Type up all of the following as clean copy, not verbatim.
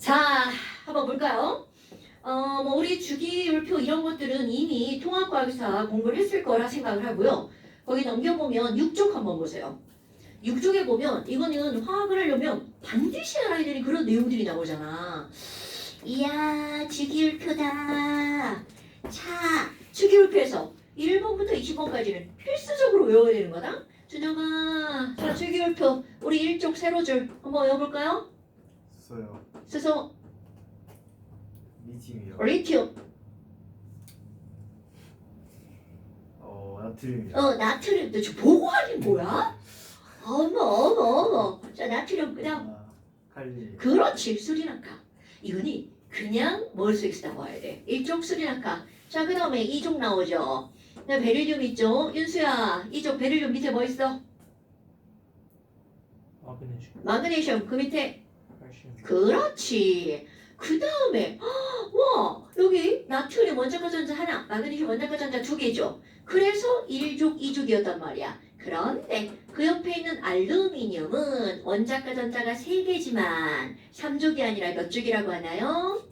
자, 한번 볼까요? 뭐 우리 주기율표 이런 것들은 이미 통합과학사 공부를 했을 거라 생각을 하고요. 거기 넘겨보면 6쪽 한번 보세요. 6쪽에 보면 이거는 화학을 하려면 반드시 알아야 되는 그런 내용들이 나오잖아. 이야, 주기율표다. 자, 주기율표에서 1번부터 20번까지는 필수적으로 외워야 되는 거다. 준영아, 자, 주기율표 우리 1쪽 세로줄 한번 외워볼까요? 수소요. 수소, 리튬이요. 리튬, 나트륨이요. 나트륨. 너 지금 보고 하는 뭐야? 어머. 자, 나트륨 그다음. 칼륨. 그렇지, 수리나카. 이거니 그냥 머릿속에서 나와야 돼. 1쪽 수리나카. 자, 그 다음에 2쪽 나오죠. 나 베릴륨 있죠? 윤수야, 2쪽 베릴륨 밑에 뭐 있어? 마그네슘. 그 밑에 그렇지. 그 다음에 와, 여기 나트륨 원자과 전자 하나, 마그네슘 원자과 전자 두 개죠. 그래서 1족, 2족이었단 말이야. 그런데 그 옆에 있는 알루미늄은 원자과 전자가 3개지만 3족이 아니라 몇 족이라고 하나요?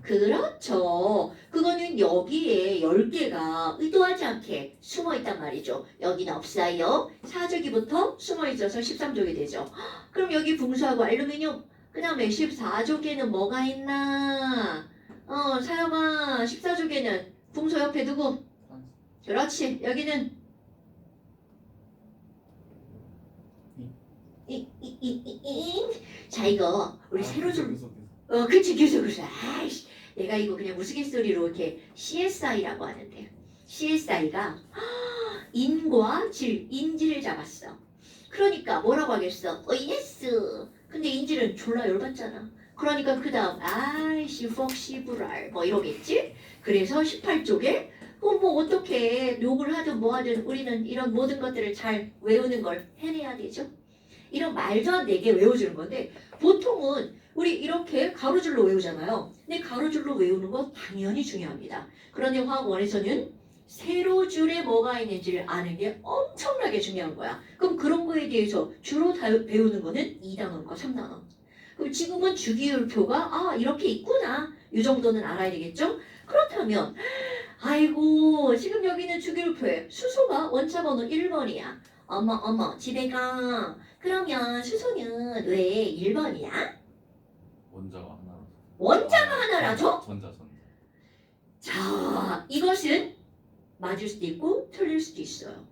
그렇죠. 그거는 여기에 10개가 의도하지 않게 숨어있단 말이죠. 여기는 없어요. 4족이부터 숨어있어서 13족이 되죠. 그럼 여기 붕수하고 알루미늄, 그 다음에 14족에는 뭐가 있나? 사영아, 14족에는 붕소 옆에 누구? 그렇지. 여기는 자, 이거 우리 새로 좀 그치, 계속. 아이씨, 내가 이거 그냥 우스갯소리로 이렇게 CSI라고 하는데, CSI가 인과 질, 인지를 잡았어. 그러니까 뭐라고 하겠어? 예스. 근데 인지는 졸라 열받잖아. 그러니까 그 다음 아이씨 폭시브랄 뭐 이러겠지? 그래서 18쪽에 뭐 어떻게 욕을 하든 뭐 하든 우리는 이런 모든 것들을 잘 외우는 걸 해내야 되죠. 이런 말도 안 되게 외워주는 건데 보통은 우리 이렇게 가로줄로 외우잖아요. 근데 가로줄로 외우는 거 당연히 중요합니다. 그런데 화학원에서는 세로줄에 뭐가 있는지를 아는 게 엄청나게 중요한 거야. 그럼 그런 거에 대해서 주로 배우는 거는 2단원과 3단원. 그럼 지금은 주기율표가 이렇게 있구나. 이 정도는 알아야 되겠죠? 그렇다면 아이고 지금 여기는 주기율표에 수소가 원자 번호 1번이야. 어머 집에 가. 그러면 수소는 왜 1번이야? 원자가 하나라서. 원자가 하나라서? 전자. 자, 이것은 맞을 수도 있고 틀릴 수도 있어요.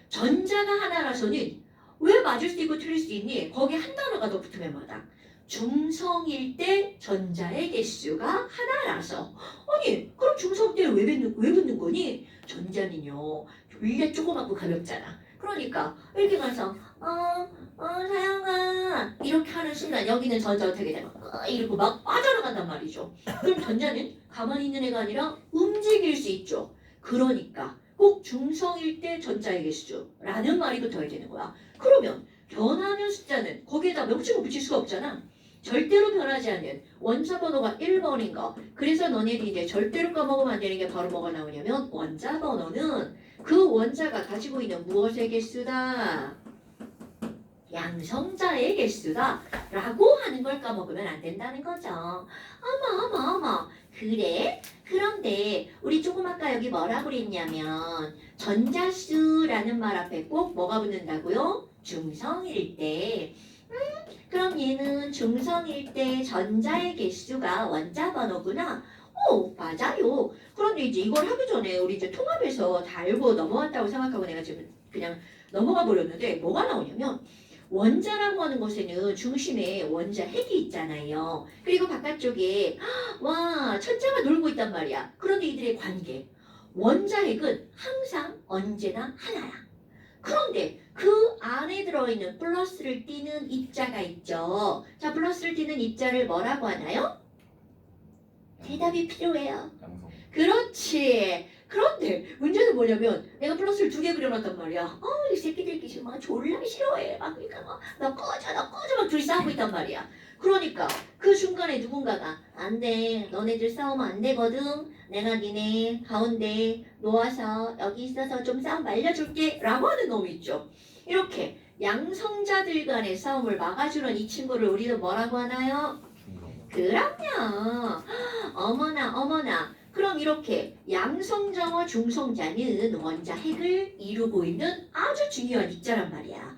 전자가 하나라서는 왜 맞을 수도 있고 틀릴 수도 있니? 거기 한 단어가 더 붙으면 뭐다? 중성일 때 전자의 개수가 하나라서. 아니 그럼 중성 때는 왜 붙는 거니? 전자는요 원래 조그맣고 가볍잖아. 그러니까 이렇게 가서 사영아 이렇게 하는 순간 여기는 전자 어떻게 되면 이러고 막 빠져나간단 말이죠. 그럼 전자는 가만히 있는 애가 아니라 움직일 수 있죠. 그러니까 꼭 중성일 때 전자의 개수라는 말이 붙어야 되는 거야. 그러면 변하는 숫자는 거기에다 명칭을 붙일 수가 없잖아. 절대로 변하지 않는 원자 번호가 1번인 거. 그래서 너네들이 이제 절대로 까먹으면 안 되는 게 바로 뭐가 나오냐면 원자 번호는 그 원자가 가지고 있는 무엇의 개수다? 양성자의 개수다 라고 하는 걸 까먹으면 안 된다는 거죠. 어머 그래? 그런데 우리 조금 아까 여기 뭐라고 그랬냐면 전자수라는 말 앞에 꼭 뭐가 붙는다고요? 중성일 때. 그럼 얘는 중성일 때 전자의 개수가 원자 번호구나. 맞아요. 그런데 이제 이걸 하기 전에 우리 이제 통합해서 다 알고 넘어왔다고 생각하고 내가 지금 그냥 넘어가 버렸는데 뭐가 나오냐면 원자라고 하는 곳에는 중심에 원자 핵이 있잖아요. 그리고 바깥쪽에 와 천자가 놀고 있단 말이야. 그런데 이들의 관계 원자 핵은 항상 언제나 하나야. 그런데 그 안에 들어있는 플러스를 띠는 입자가 있죠. 자, 플러스를 띠는 입자를 뭐라고 하나요? 대답이 필요해요. 양성. 그렇지. 그런데 문제는 뭐냐면 내가 플러스를 2개 그려놨단 말이야. 이 새끼들끼리 막 졸라 싫어해. 막 그러니까 너 꺼져 막 둘이 싸우고 있단 말이야. 그러니까 그 순간에 누군가가 안 돼. 너네들 싸우면 안 되거든. 내가 니네 가운데 놓아서 여기 있어서 좀 싸움 말려줄게 라고 하는 놈이 있죠. 이렇게 양성자들 간의 싸움을 막아주는 이 친구를 우리는 뭐라고 하나요? 중성. 그럼요. 어머나 어머나. 그럼 이렇게 양성자와 중성자는 원자 핵을 이루고 있는 아주 중요한 입자란 말이야.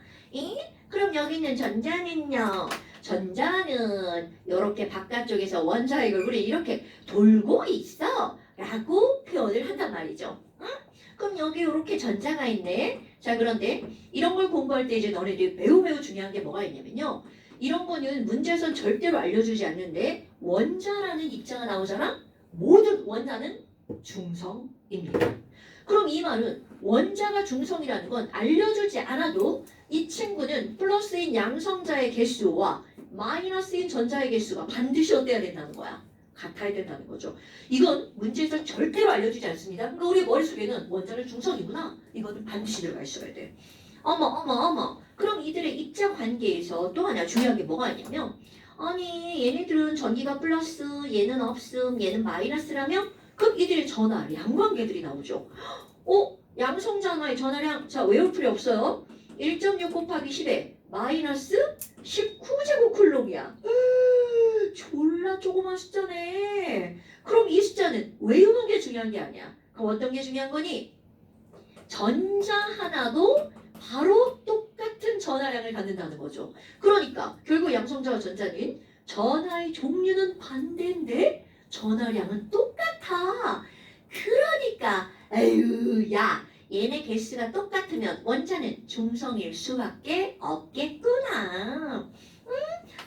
그럼 여기 있는 전자는요. 전자는 이렇게 바깥쪽에서 원자 핵을 우리 이렇게 돌고 있어 라고 표현을 한단 말이죠. 응? 그럼 여기 이렇게 전자가 있네. 자, 그런데 이런 걸 공부할 때 이제 너네들이 매우 중요한 게 뭐가 있냐면요. 이런 거는 문제에선 절대로 알려주지 않는데 원자라는 입자가 나오잖아. 모든 원자는 중성입니다. 그럼 이 말은 원자가 중성이라는 건 알려주지 않아도 이 친구는 플러스인 양성자의 개수와 마이너스인 전자의 개수가 반드시 어때야 된다는 거야. 같아야 된다는 거죠. 이건 문제에서 절대로 알려주지 않습니다. 그러니까 우리 머릿속에는 원자는 중성이구나. 이거는 반드시 들어가 있어야 돼. 어머. 그럼 이들의 입자 관계에서 또 하나 중요한 게 뭐가 있냐면 아니 얘네들은 전기가 플러스 얘는 없음 얘는 마이너스라면 그럼 이들의 전하량 관계들이 나오죠. 양성자나의 전하량 자 외울 필요 없어요. 1.6 곱하기 10에 마이너스 19제곱쿨롱이야. 졸라 조그만 숫자네. 그럼 이 숫자는 외우는 게 중요한 게 아니야. 그럼 어떤 게 중요한 거니? 전자 하나도 바로 똑같은 전하량을 갖는다는 거죠. 그러니까 결국 양성자와 전자는 전하의 종류는 반대인데 전하량은 똑같아. 그러니까 에휴 야 얘네 개수가 똑같으면 원자는 중성일 수밖에 없겠구나.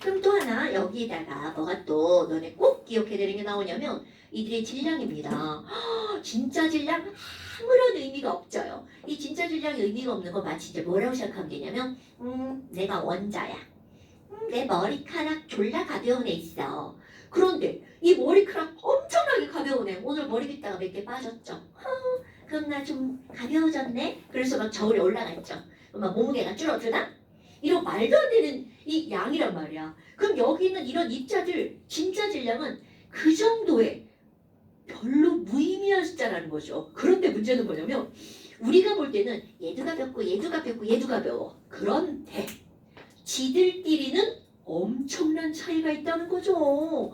그럼 또 하나 여기다가 뭐가 또 너네 꼭 기억해야 되는 게 나오냐면 이들의 질량입니다. 진짜 질량 아무런 의미가 없어요. 이 진짜 질량이 의미가 없는 건 마치 이제 뭐라고 생각하면 되냐면 내가 원자야. 내 머리카락 졸라 가벼운 애 있어. 그런데 이 머리카락 엄청나게 가벼운 애 오늘 머리 빗다가 몇 개 빠졌죠. 그럼 나 좀 가벼워졌네. 그래서 막 저울에 올라갔죠. 그럼 막 몸무게가 줄어드나? 이런 말도 안 되는 이 양이란 말이야. 그럼 여기 있는 이런 입자들 진짜 질량은 그 정도의 별로 무의미한 숫자라는 거죠. 그런데 문제는 뭐냐면 우리가 볼 때는 얘도 가볍고 얘도 가볍고 얘도 가벼워. 그런데 지들끼리는 엄청난 차이가 있다는 거죠.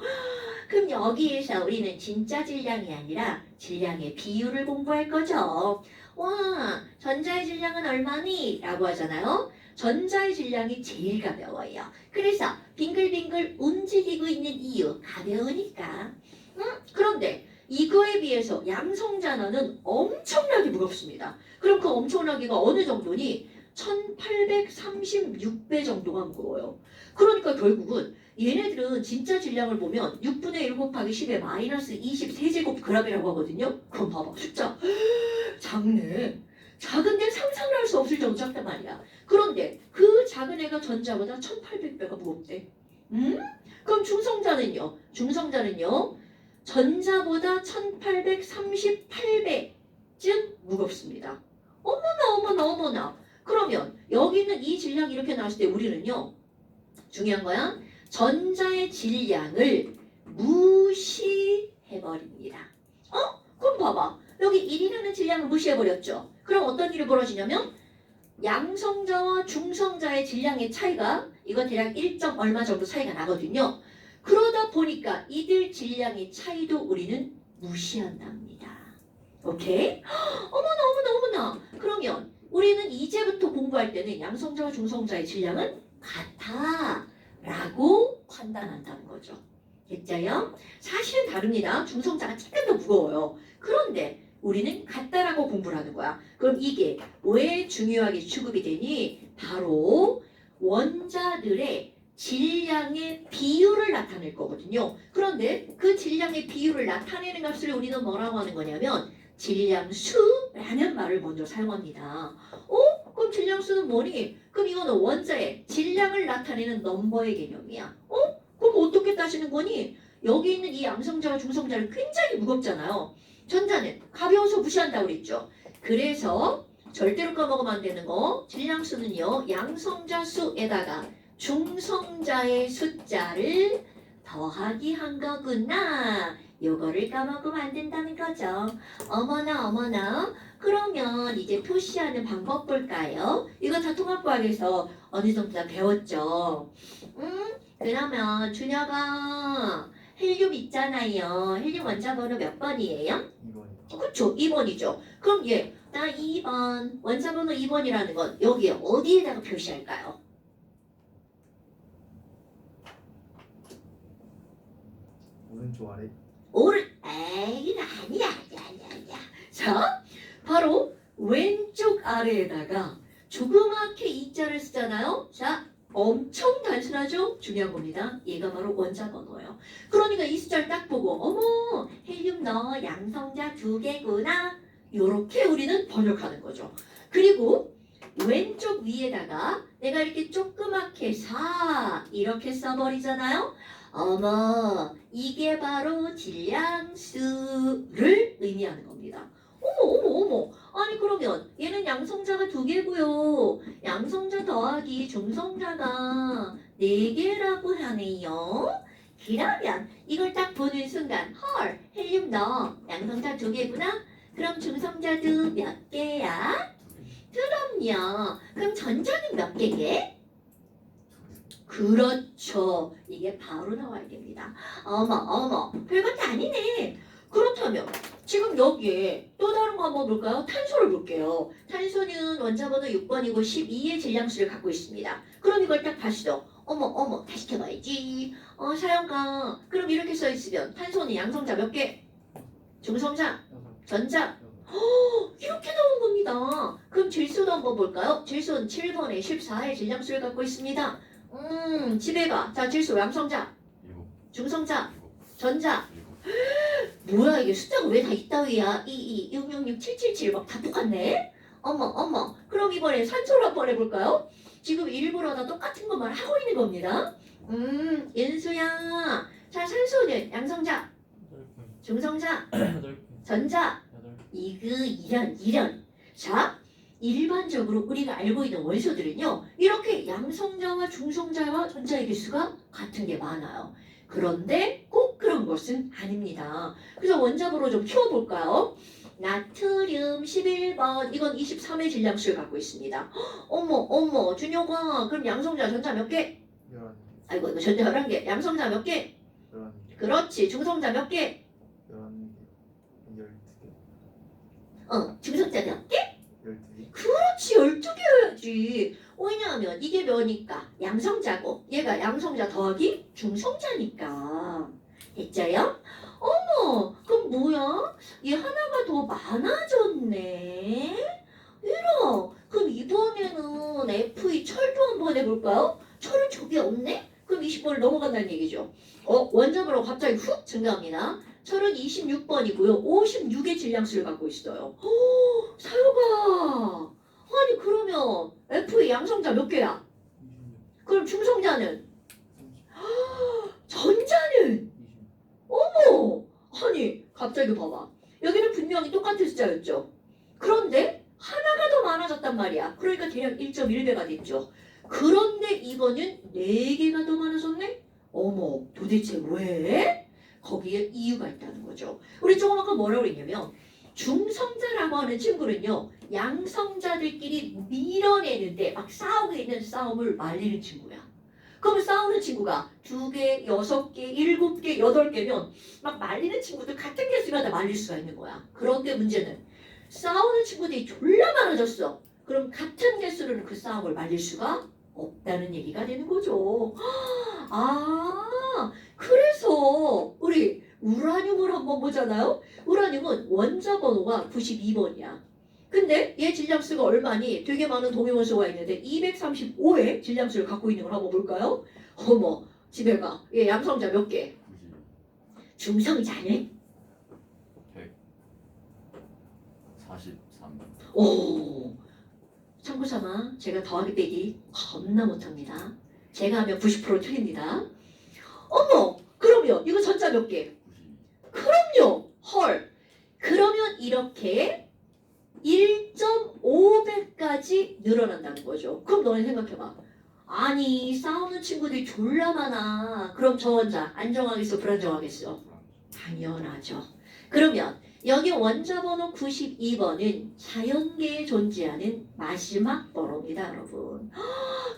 그럼 여기에서 우리는 진짜 질량이 아니라 질량의 비율을 공부할 거죠. 와, 전자의 질량은 얼마니? 라고 하잖아요. 전자의 질량이 제일 가벼워요. 그래서 빙글빙글 움직이고 있는 이유, 가벼우니까. 그런데 이거에 비해서 양성자나는 엄청나게 무겁습니다. 그럼 그 엄청나기가 어느 정도니? 1836배 정도가 무거워요. 그러니까 결국은 얘네들은 진짜 질량을 보면 6분의 1 곱하기 10에 마이너스 23제곱g이라고 하거든요. 그럼 봐봐 숫자 작네. 작은데 상상을 할 수 없을 정도 작단 말이야. 그런데 그 작은 애가 전자보다 1800배가 무겁대. 그럼 중성자는요? 중성자는요? 전자보다 1838배쯤 무겁습니다. 어머나. 그러면 여기 있는 이 질량이 이렇게 나왔을 때 우리는요. 중요한 거야. 전자의 질량을 무시해버립니다. 그럼 봐봐. 여기 1이라는 질량을 무시해버렸죠. 그럼 어떤 일이 벌어지냐면 양성자와 중성자의 질량의 차이가 이거 대략 1. 얼마 정도 차이가 나거든요. 그러다 보니까 이들 질량의 차이도 우리는 무시한답니다. 오케이? 어머나. 그러면 우리는 이제부터 공부할 때는 양성자와 중성자의 질량은 같아 라고 판단한다는 거죠. 됐죠요? 사실은 다릅니다. 중성자가 조금 더 무거워요. 그런데 우리는 같다라고 공부를 하는 거야. 그럼 이게 왜 중요하게 취급이 되니? 바로 원자들의 질량의 비율을 나타낼 거거든요. 그런데 그 질량의 비율을 나타내는 값을 우리는 뭐라고 하는 거냐면 질량수라는 말을 먼저 사용합니다. 그럼 질량수는 뭐니? 그럼 이거는 원자의 질량을 나타내는 넘버의 개념이야. 그럼 어떻게 따지는 거니? 여기 있는 이 양성자와 중성자는 굉장히 무겁잖아요. 전자는 가벼워서 무시한다고 그랬죠. 그래서 절대로 까먹으면 안 되는 거 질량수는요. 양성자 수에다가 중성자의 숫자를 더하기 한 거구나. 요거를 까먹으면 안 된다는 거죠. 어머나. 그러면 이제 표시하는 방법 볼까요? 이거 다 통합과학에서 어느 정도 다 배웠죠. 그러면 준혁아 헬륨 있잖아요. 헬륨 원자 번호 몇 번이에요? 2번이요. 그쵸, 2번이죠. 그럼 얘, 나 2번, 원자번호 2번이라는 건 여기에 어디에다가 표시할까요? 오른쪽 아래. 에이, 아니야. 자, 바로 왼쪽 아래에다가 조그맣게 이자를 쓰잖아요. 자, 엄청 단순하죠? 중요한 겁니다. 얘가 바로 원자번호예요. 그러니까 이 숫자를 딱 보고, 어머, 헬륨 너 양성자 2개구나. 요렇게 우리는 번역하는 거죠. 그리고 왼쪽 위에다가 내가 이렇게 조그맣게 4 이렇게 써버리잖아요. 어머, 이게 바로 질량수를 의미하는 겁니다. 어머. 아니 그러면 얘는 양성자가 2개고요. 양성자 더하기 중성자가 4개라고 하네요. 그러면 이걸 딱 보는 순간 헐, 헬륨 너 양성자 2개구나? 그럼 중성자도 몇 개야? 그럼요. 그럼 전자는 몇 개게? 그렇죠. 이게 바로 나와야 됩니다. 어머, 별것도 아니네. 그렇다면 지금 여기에 또 다른 거 한번 볼까요? 탄소를 볼게요. 탄소는 원자번호 6번이고 12의 질량수를 갖고 있습니다. 그럼 이걸 딱 봤어. 어머, 다시 켜봐야지. 사용가. 그럼 이렇게 써 있으면 탄소는 양성자 몇 개? 중성자, 6. 전자. 이렇게 나온 겁니다. 그럼 질소도 한번 볼까요? 질소는 7번에 14의 질량수를 갖고 있습니다. 집에 가. 자, 질소 양성자, 7. 중성자, 7. 전자. 7. 뭐야 이게 숫자가 왜 다 이따위야? 666, 777 막 다 똑같네? 어머. 그럼 이번에 산소를 한번 해볼까요? 지금 일부러 다 똑같은 것만 하고 있는 겁니다. 연수야. 자, 산소는 양성자, 8개. 중성자, 8개. 전자. 8개. 이런. 자, 일반적으로 우리가 알고 있는 원소들은요, 이렇게 양성자와 중성자와 전자의 개수가 같은 게 많아요. 그런데 꼭 그런 것은 아닙니다. 그래서 원자번호 좀 키워볼까요? 나트륨 11번, 이건 23의 질량수를 갖고 있습니다. 어머, 준혁아, 그럼 양성자, 전자 몇 개? 11개. 아이고, 이거 전자 11개. 양성자 몇 개? 11개. 그렇지, 중성자 몇 개? 11개. 12개. 중성자 몇 개? 12개. 그렇지, 12개여야지. 왜냐하면 이게 뭐니까? 양성자고, 얘가 양성자 더하기 중성자니까. 됐죠요? 어머, 그럼 뭐야? 얘 하나가 더 많아졌네? 이런. 그럼 이번에는 FE 철도 한번 해볼까요? 철은 저기 없네? 그럼 20번을 넘어간다는 얘기죠. 원자번호 갑자기 훅 증가합니다. 철은 26번이고요. 56의 질량수를 갖고 있어요. 사요가. 아니 그러면 F의 양성자 몇 개야? 26. 그럼 중성자는? 30. 전자는? 20. 아니 갑자기 봐봐. 여기는 분명히 똑같은 숫자였죠. 그런데 하나가 더 많아졌단 말이야. 그러니까 대략 1.1배가 됐죠. 그런데 이거는 4개가 더 많아졌네? 어머, 도대체 왜? 거기에 이유가 있다는 거죠. 우리 조금 아까 뭐라고 그랬냐면 중성자라고 하는 친구는요, 양성자들끼리 밀어내는데 막 싸우고 있는 싸움을 말리는 친구야. 그럼 싸우는 친구가 2개, 6개, 7개, 8개면 막 말리는 친구들 같은 개수마다 말릴 수가 있는 거야. 그런데 문제는 싸우는 친구들이 졸라 많아졌어. 그럼 같은 개수로는 그 싸움을 말릴 수가 없다는 얘기가 되는 거죠. 그래서 우리 우라늄을 한번 보잖아요. 우라늄은 원자번호가 92번이야. 근데 얘 질량수가 얼마니? 되게 많은 동위원소가 있는데 235의 질량수를 갖고 있는 걸 한번 볼까요? 어머, 집에 가. 얘 양성자 몇 개? 90. 중성자는? 143. 오, 참고삼아 제가 더하기 빼기 겁나 못합니다. 제가 하면 90% 틀립니다. 어머, 그러면 이거 전자 몇 개? 92. 그럼요. 헐. 그러면 이렇게 1.5배까지 늘어난다는 거죠. 그럼 너네 생각해봐. 아니 싸우는 친구들이 졸라 많아. 그럼 저 원자 안정하겠어 불안정하겠어? 당연하죠. 그러면 여기 원자번호 92번은 자연계에 존재하는 마지막 번호입니다, 여러분.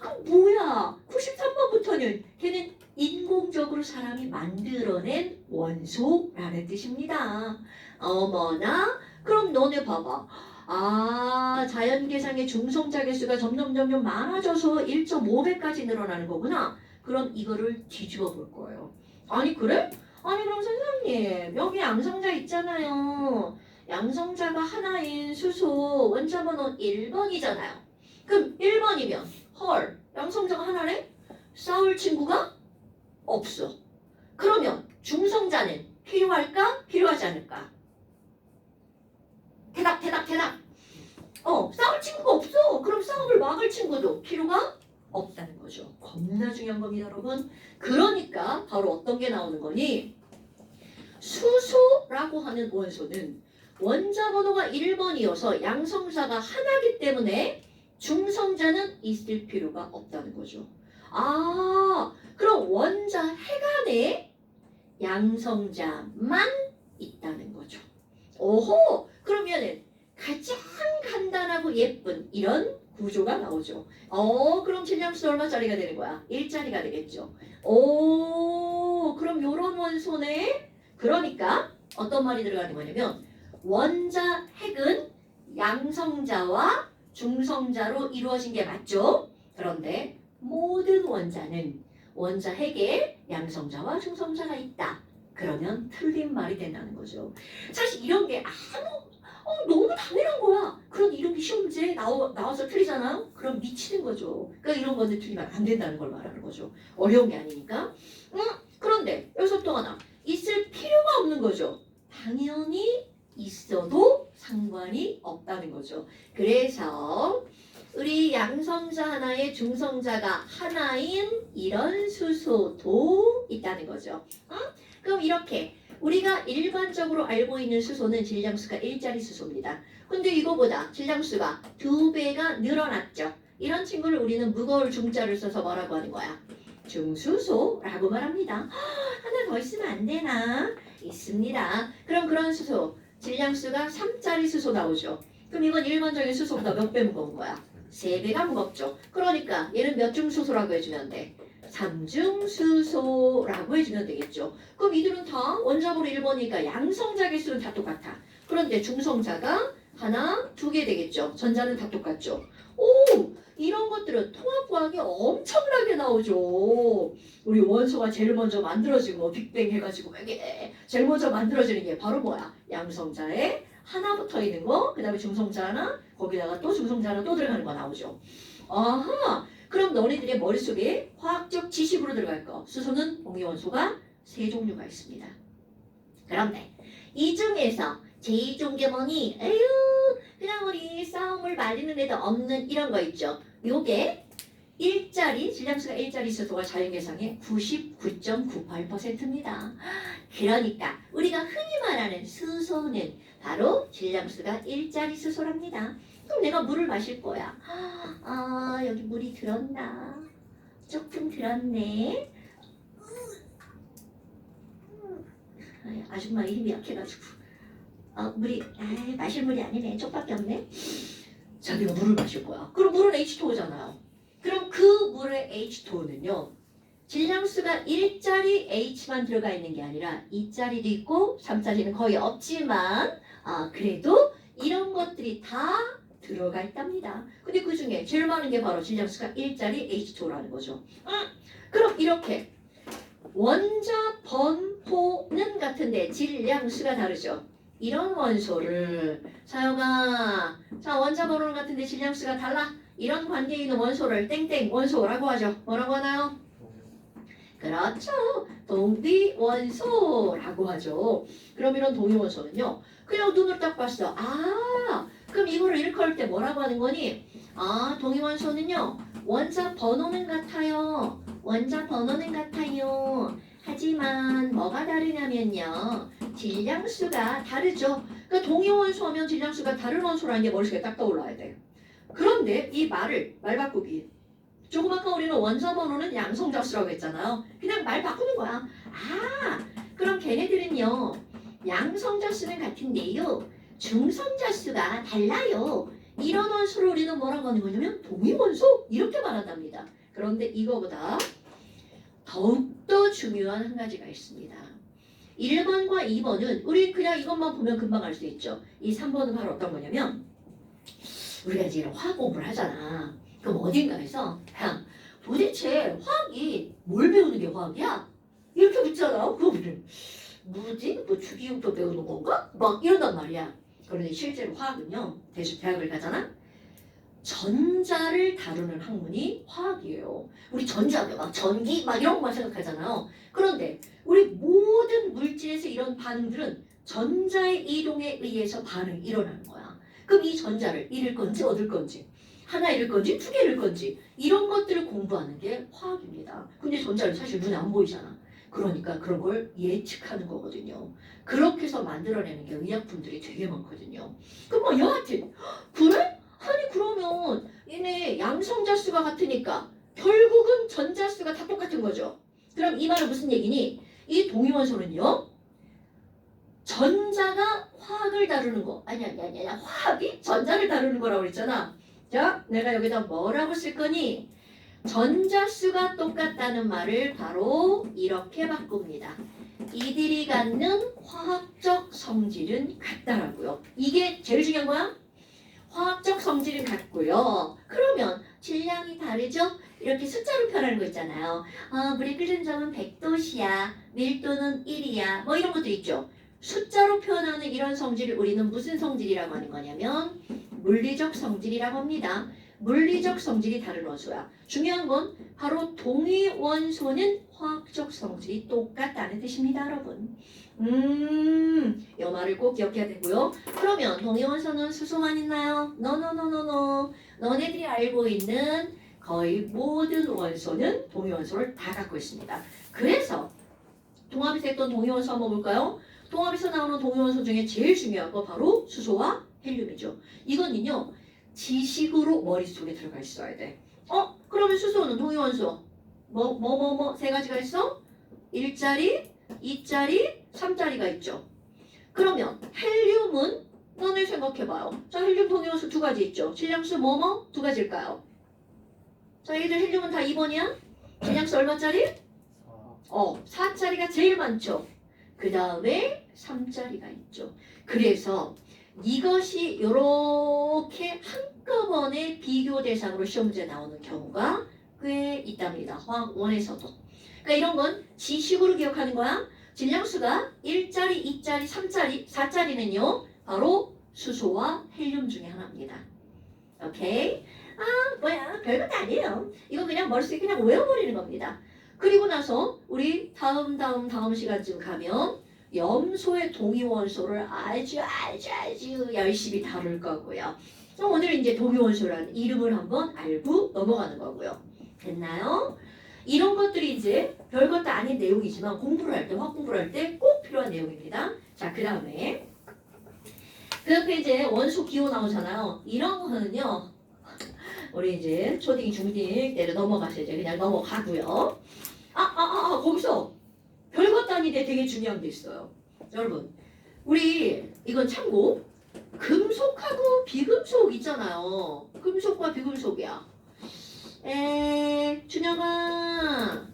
그럼 뭐야? 93번부터는 걔는 인공적으로 사람이 만들어낸 원소라는 뜻입니다. 어머나, 그럼 너네 봐봐. 아, 자연계상의 중성자 개수가 점점 많아져서 1.5배까지 늘어나는 거구나. 그럼 이거를 뒤집어 볼 거예요. 아니 그래? 아니 그럼 선생님 여기 양성자 있잖아요. 양성자가 하나인 수소 원자 번호 1번이잖아요. 그럼 1번이면 헐 양성자가 하나래? 싸울 친구가 없어. 그러면 중성자는 필요할까? 필요하지 않을까? 대답. 싸울 친구가 없어. 그럼 싸움을 막을 친구도 필요가 없다는 거죠. 겁나 중요한 겁니다, 여러분. 그러니까 바로 어떤 게 나오는 거니? 수소라고 하는 원소는 원자 번호가 1번이어서 양성자가 하나기 때문에 중성자는 있을 필요가 없다는 거죠. 아, 그럼 원자 핵 안에 양성자만 있다는 거죠. 오호, 그러면은 가장 간단하고 예쁜 이런 구조가 나오죠. 그럼 질량수 얼마짜리가 되는 거야? 1짜리가 되겠죠. 그럼 요런 원소네? 그러니까 어떤 말이 들어가는 거냐면 원자 핵은 양성자와 중성자로 이루어진 게 맞죠? 그런데 모든 원자는 원자 핵에 양성자와 중성자가 있다. 그러면 틀린 말이 된다는 거죠. 사실 이런 게 너무 당연한 거야. 그런 이런 시험 문제 나와서 틀리잖아요. 그럼 미치는 거죠. 그러니까 이런 거는 틀리면 안 된다는 걸 말하는 거죠. 어려운 게 아니니까. 그런데 여기서 또 하나 있을 필요가 없는 거죠. 당연히 있어도 상관이 없다는 거죠. 그래서 우리 양성자 하나에 중성자가 하나인 이런 수소도 있다는 거죠. 그럼 이렇게 우리가 일반적으로 알고 있는 수소는 질량수가 1짜리 수소입니다. 근데 이거보다 질량수가 2배가 늘어났죠. 이런 친구를 우리는 무거울 중자를 써서 뭐라고 하는 거야? 중수소라고 말합니다. 하나 더 있으면 안 되나? 있습니다. 그럼 그런 수소 질량수가 3짜리 수소 나오죠. 그럼 이건 일반적인 수소보다 몇 배 무거운 거야? 3배가 무겁죠. 그러니까 얘는 몇 중수소라고 해주면 돼? 3중수소라고 해주면 되겠죠. 그럼 이들은 다 원자번호 1번이니까 양성자 개수는 다 똑같아. 그런데 중성자가 하나, 2개 되겠죠. 전자는 다 똑같죠. 오! 이런 것들은 통합과학이 엄청나게 나오죠. 우리 원소가 제일 먼저 만들어지고 뭐 빅뱅 해가지고 이게 제일 먼저 만들어지는 게 바로 뭐야? 양성자에 하나 붙어 있는 거, 그 다음에 중성자 하나, 거기다가 또 중성자 하나 또 들어가는 거 나오죠. 아하! 그럼 너네들의 머릿속에 화학적 지식으로 들어갈 거. 수소는 동위원소가 3종류가 있습니다. 그런데 이 중에서 제일 좋은 게 뭐니? 에휴, 그냥 우리 싸움을 말리는 애도 없는 이런 거 있죠. 요게 1짜리, 질량수가 1짜리 수소가 자연계상의 99.98%입니다. 그러니까 우리가 흔히 말하는 수소는 바로 질량수가 1짜리 수소랍니다. 그럼 내가 물을 마실 거야. 여기 물이 들었나? 조금 들었네. 아줌마 힘이 약해가지고. 물이, 마실 물이 아니네. 쪽밖에 없네. 자, 내가 물을 마실 거야. 그럼 물은 H2O잖아요. 그럼 그 물의 H2O는요. 질량수가 1짜리 H만 들어가 있는 게 아니라 2짜리도 있고 3짜리는 거의 없지만 그래도 이런 것들이 다 들어가 있답니다. 근데 그 중에 제일 많은 게 바로 질량수가 1짜리 H2O라는 거죠. 그럼 이렇게 원자 번호는 같은데 질량수가 다르죠. 이런 원소를 사용아, 자 원자 번호는 같은데 질량수가 달라. 이런 관계에 있는 원소를 땡땡 원소라고 하죠. 뭐라고 하나요? 그렇죠. 동위원소라고 하죠. 그럼 이런 동위원소는요. 그냥 눈으로 딱 봤어. 그럼 이거를 일컬을 때 뭐라고 하는 거니? 동위원소는요. 원자 번호는 같아요. 원자 번호는 같아요. 하지만 뭐가 다르냐면요. 질량수가 다르죠. 그러니까 동위원소 하면 질량수가 다른 원소라는 게 머릿속에 딱 떠올라야 돼요. 그런데 이 말 바꾸기. 조금 아까 우리는 원자 번호는 양성자수라고 했잖아요. 그냥 말 바꾸는 거야. 그럼 걔네들은요. 양성자수는 같은데요. 중성자수가 달라요. 이런 원소를 우리는 뭐라고 하는 거냐면 동위원소 이렇게 말한답니다. 그런데 이거보다 더욱더 중요한 한 가지가 있습니다. 1번과 2번은 우리 그냥 이것만 보면 금방 알 수 있죠. 이 3번은 바로 어떤 거냐면 우리가 이제 이런 화학 공부를 하잖아. 그럼 어딘가에서 야 도대체 화학이 뭘 배우는 게 화학이야? 이렇게 묻잖아. 그거를 뭐지? 뭐 주기율도 배우는 건가? 막 이런단 말이야. 그런데 실제로 화학은요. 대학을 가잖아. 전자를 다루는 학문이 화학이에요. 우리 전자, 막 전기, 막 이런 것만 생각하잖아요. 그런데 우리 모든 물질에서 이런 반응들은 전자의 이동에 의해서 반응이 일어나는 거야. 그럼 이 전자를 잃을 건지 얻을 건지, 하나 잃을 건지 두 개 잃을 건지 이런 것들을 공부하는 게 화학입니다. 근데 전자는 사실 눈에 안 보이잖아. 그러니까 그런 걸 예측하는 거거든요. 그렇게 해서 만들어내는 게 의약품들이 되게 많거든요. 그럼 뭐 여하튼 그래? 아니 그러면 얘네 양성자수가 같으니까 결국은 전자수가 다 똑같은 거죠. 그럼 이 말은 무슨 얘기니? 이 동위원소는요. 전자가 화학을 다루는 거. 아니 화학이 전자를 다루는 거라고 그랬잖아. 자 내가 여기다 뭐라고 쓸 거니? 전자수가 똑같다는 말을 바로 이렇게 바꿉니다. 이들이 갖는 화학적 성질은 같다라고요. 이게 제일 중요한 거야. 화학적 성질은 같고요. 그러면 질량이 다르죠? 이렇게 숫자로 표현하는 거 있잖아요. 물이 끓는 점은 100도씨야. 밀도는 1이야. 뭐 이런 것도 있죠. 숫자로 표현하는 이런 성질을 우리는 무슨 성질이라고 하는 거냐면 물리적 성질이라고 합니다. 물리적 성질이 다른 원소야. 중요한 건 바로 동위 원소는 화학적 성질이 똑같다는 뜻입니다, 여러분. 이 말을 꼭 기억해야 되고요. 그러면 동위 원소는 수소만 있나요? 노노노노노. 너네들이 알고 있는 거의 모든 원소는 동위 원소를 다 갖고 있습니다. 그래서 동합에서 했던 동위 원소 한번 볼까요? 동합에서 나오는 동위 원소 중에 제일 중요한 거 바로 수소와 헬륨이죠. 이거는요. 지식으로 머릿속에 들어가 있어야 돼. 그러면 수소는 동위원소 세 가지가 있어? 1자리, 2자리, 3자리가 있죠. 그러면 헬륨은 너네 생각해봐요. 자 헬륨 동위원소 두 가지 있죠. 질량수 두 가지일까요? 자 얘들 헬륨은 다 2번이야? 질량수 얼마짜리? 4짜리가 제일 많죠. 그 다음에 3짜리가 있죠. 그래서 이것이 이렇게 한꺼번에 비교 대상으로 시험 문제 나오는 경우가 꽤 있답니다. 화학원에서도. 그러니까 이런 건 지식으로 기억하는 거야. 질량수가 1짜리, 2짜리, 3짜리, 4짜리는요. 바로 수소와 헬륨 중에 하나입니다. 오케이? 뭐야 별것도 아니에요. 이거 그냥 머릿속에 그냥 외워버리는 겁니다. 그리고 나서 우리 다음 시간쯤 가면 염소의 동위원소를 아주 열심히 다룰 거고요. 그럼 오늘 이제 동위원소라는 이름을 한번 알고 넘어가는 거고요. 됐나요? 이런 것들이 이제 별것도 아닌 내용이지만 공부를 할 때, 화학 공부를 할 때 꼭 필요한 내용입니다. 자, 그 다음에 그 옆에 이제 원소 기호 나오잖아요. 이런 거는요. 우리 이제 초딩, 중딩 때로 넘어가서 이제 그냥 넘어가고요. 거기서 별것도 아닌데 되게 중요한 게 있어요. 여러분, 우리 이건 참고 금속하고 비금속 있잖아요. 금속과 비금속이야. 준영아,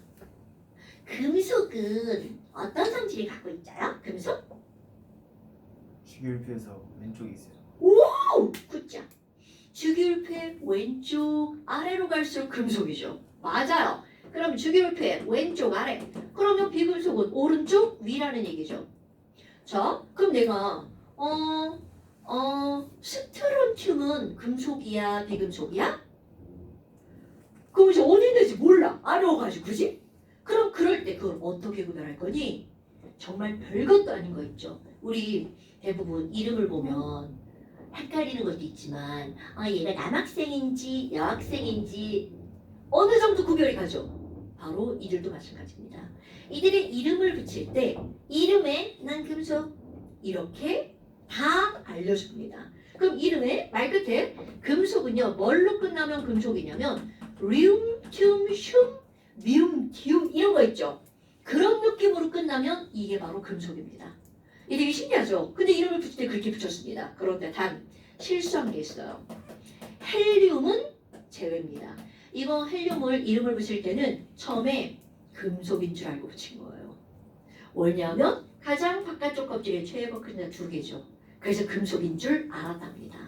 금속은 어떤 성질을 갖고 있어요? 금속? 주기율표에서 왼쪽에 있어요. 오! 굿자. 주기율표의 왼쪽 아래로 갈수록 금속이죠. 맞아요. 그럼 주기율표의 왼쪽 아래. 그러면 비금속은 오른쪽 위라는 얘기죠. 자, 그럼 내가 스트론튬은 금속이야, 비금속이야? 그럼 이제 어디 있는지 몰라. 어려워가지고, 그지? 그럼 그럴 때 그걸 어떻게 구별할 거니? 정말 별것도 아닌 거 있죠. 우리 대부분 이름을 보면 헷갈리는 것도 있지만 얘가 남학생인지 여학생인지 어느 정도 구별이 가죠. 바로 이들도 마찬가지입니다. 이들의 이름을 붙일 때 이름에 난 금속 이렇게 다 알려줍니다. 그럼 이름에 말 끝에 금속은요 뭘로 끝나면 금속이냐면 리움, 튬, 슘, 미움, 디움 이런 거 있죠. 그런 느낌으로 끝나면 이게 바로 금속입니다. 이게 되게 신기하죠. 근데 이름을 붙일 때 그렇게 붙였습니다. 그런데 단 실수한 게 있어요. 헬륨은 제외입니다. 이거 헬륨을 이름을 붙일 때는 처음에 금속인 줄 알고 붙인 거예요. 왜냐하면 가장 바깥쪽 껍질에 최고 큰 두 개죠. 그래서 금속인 줄 알았답니다.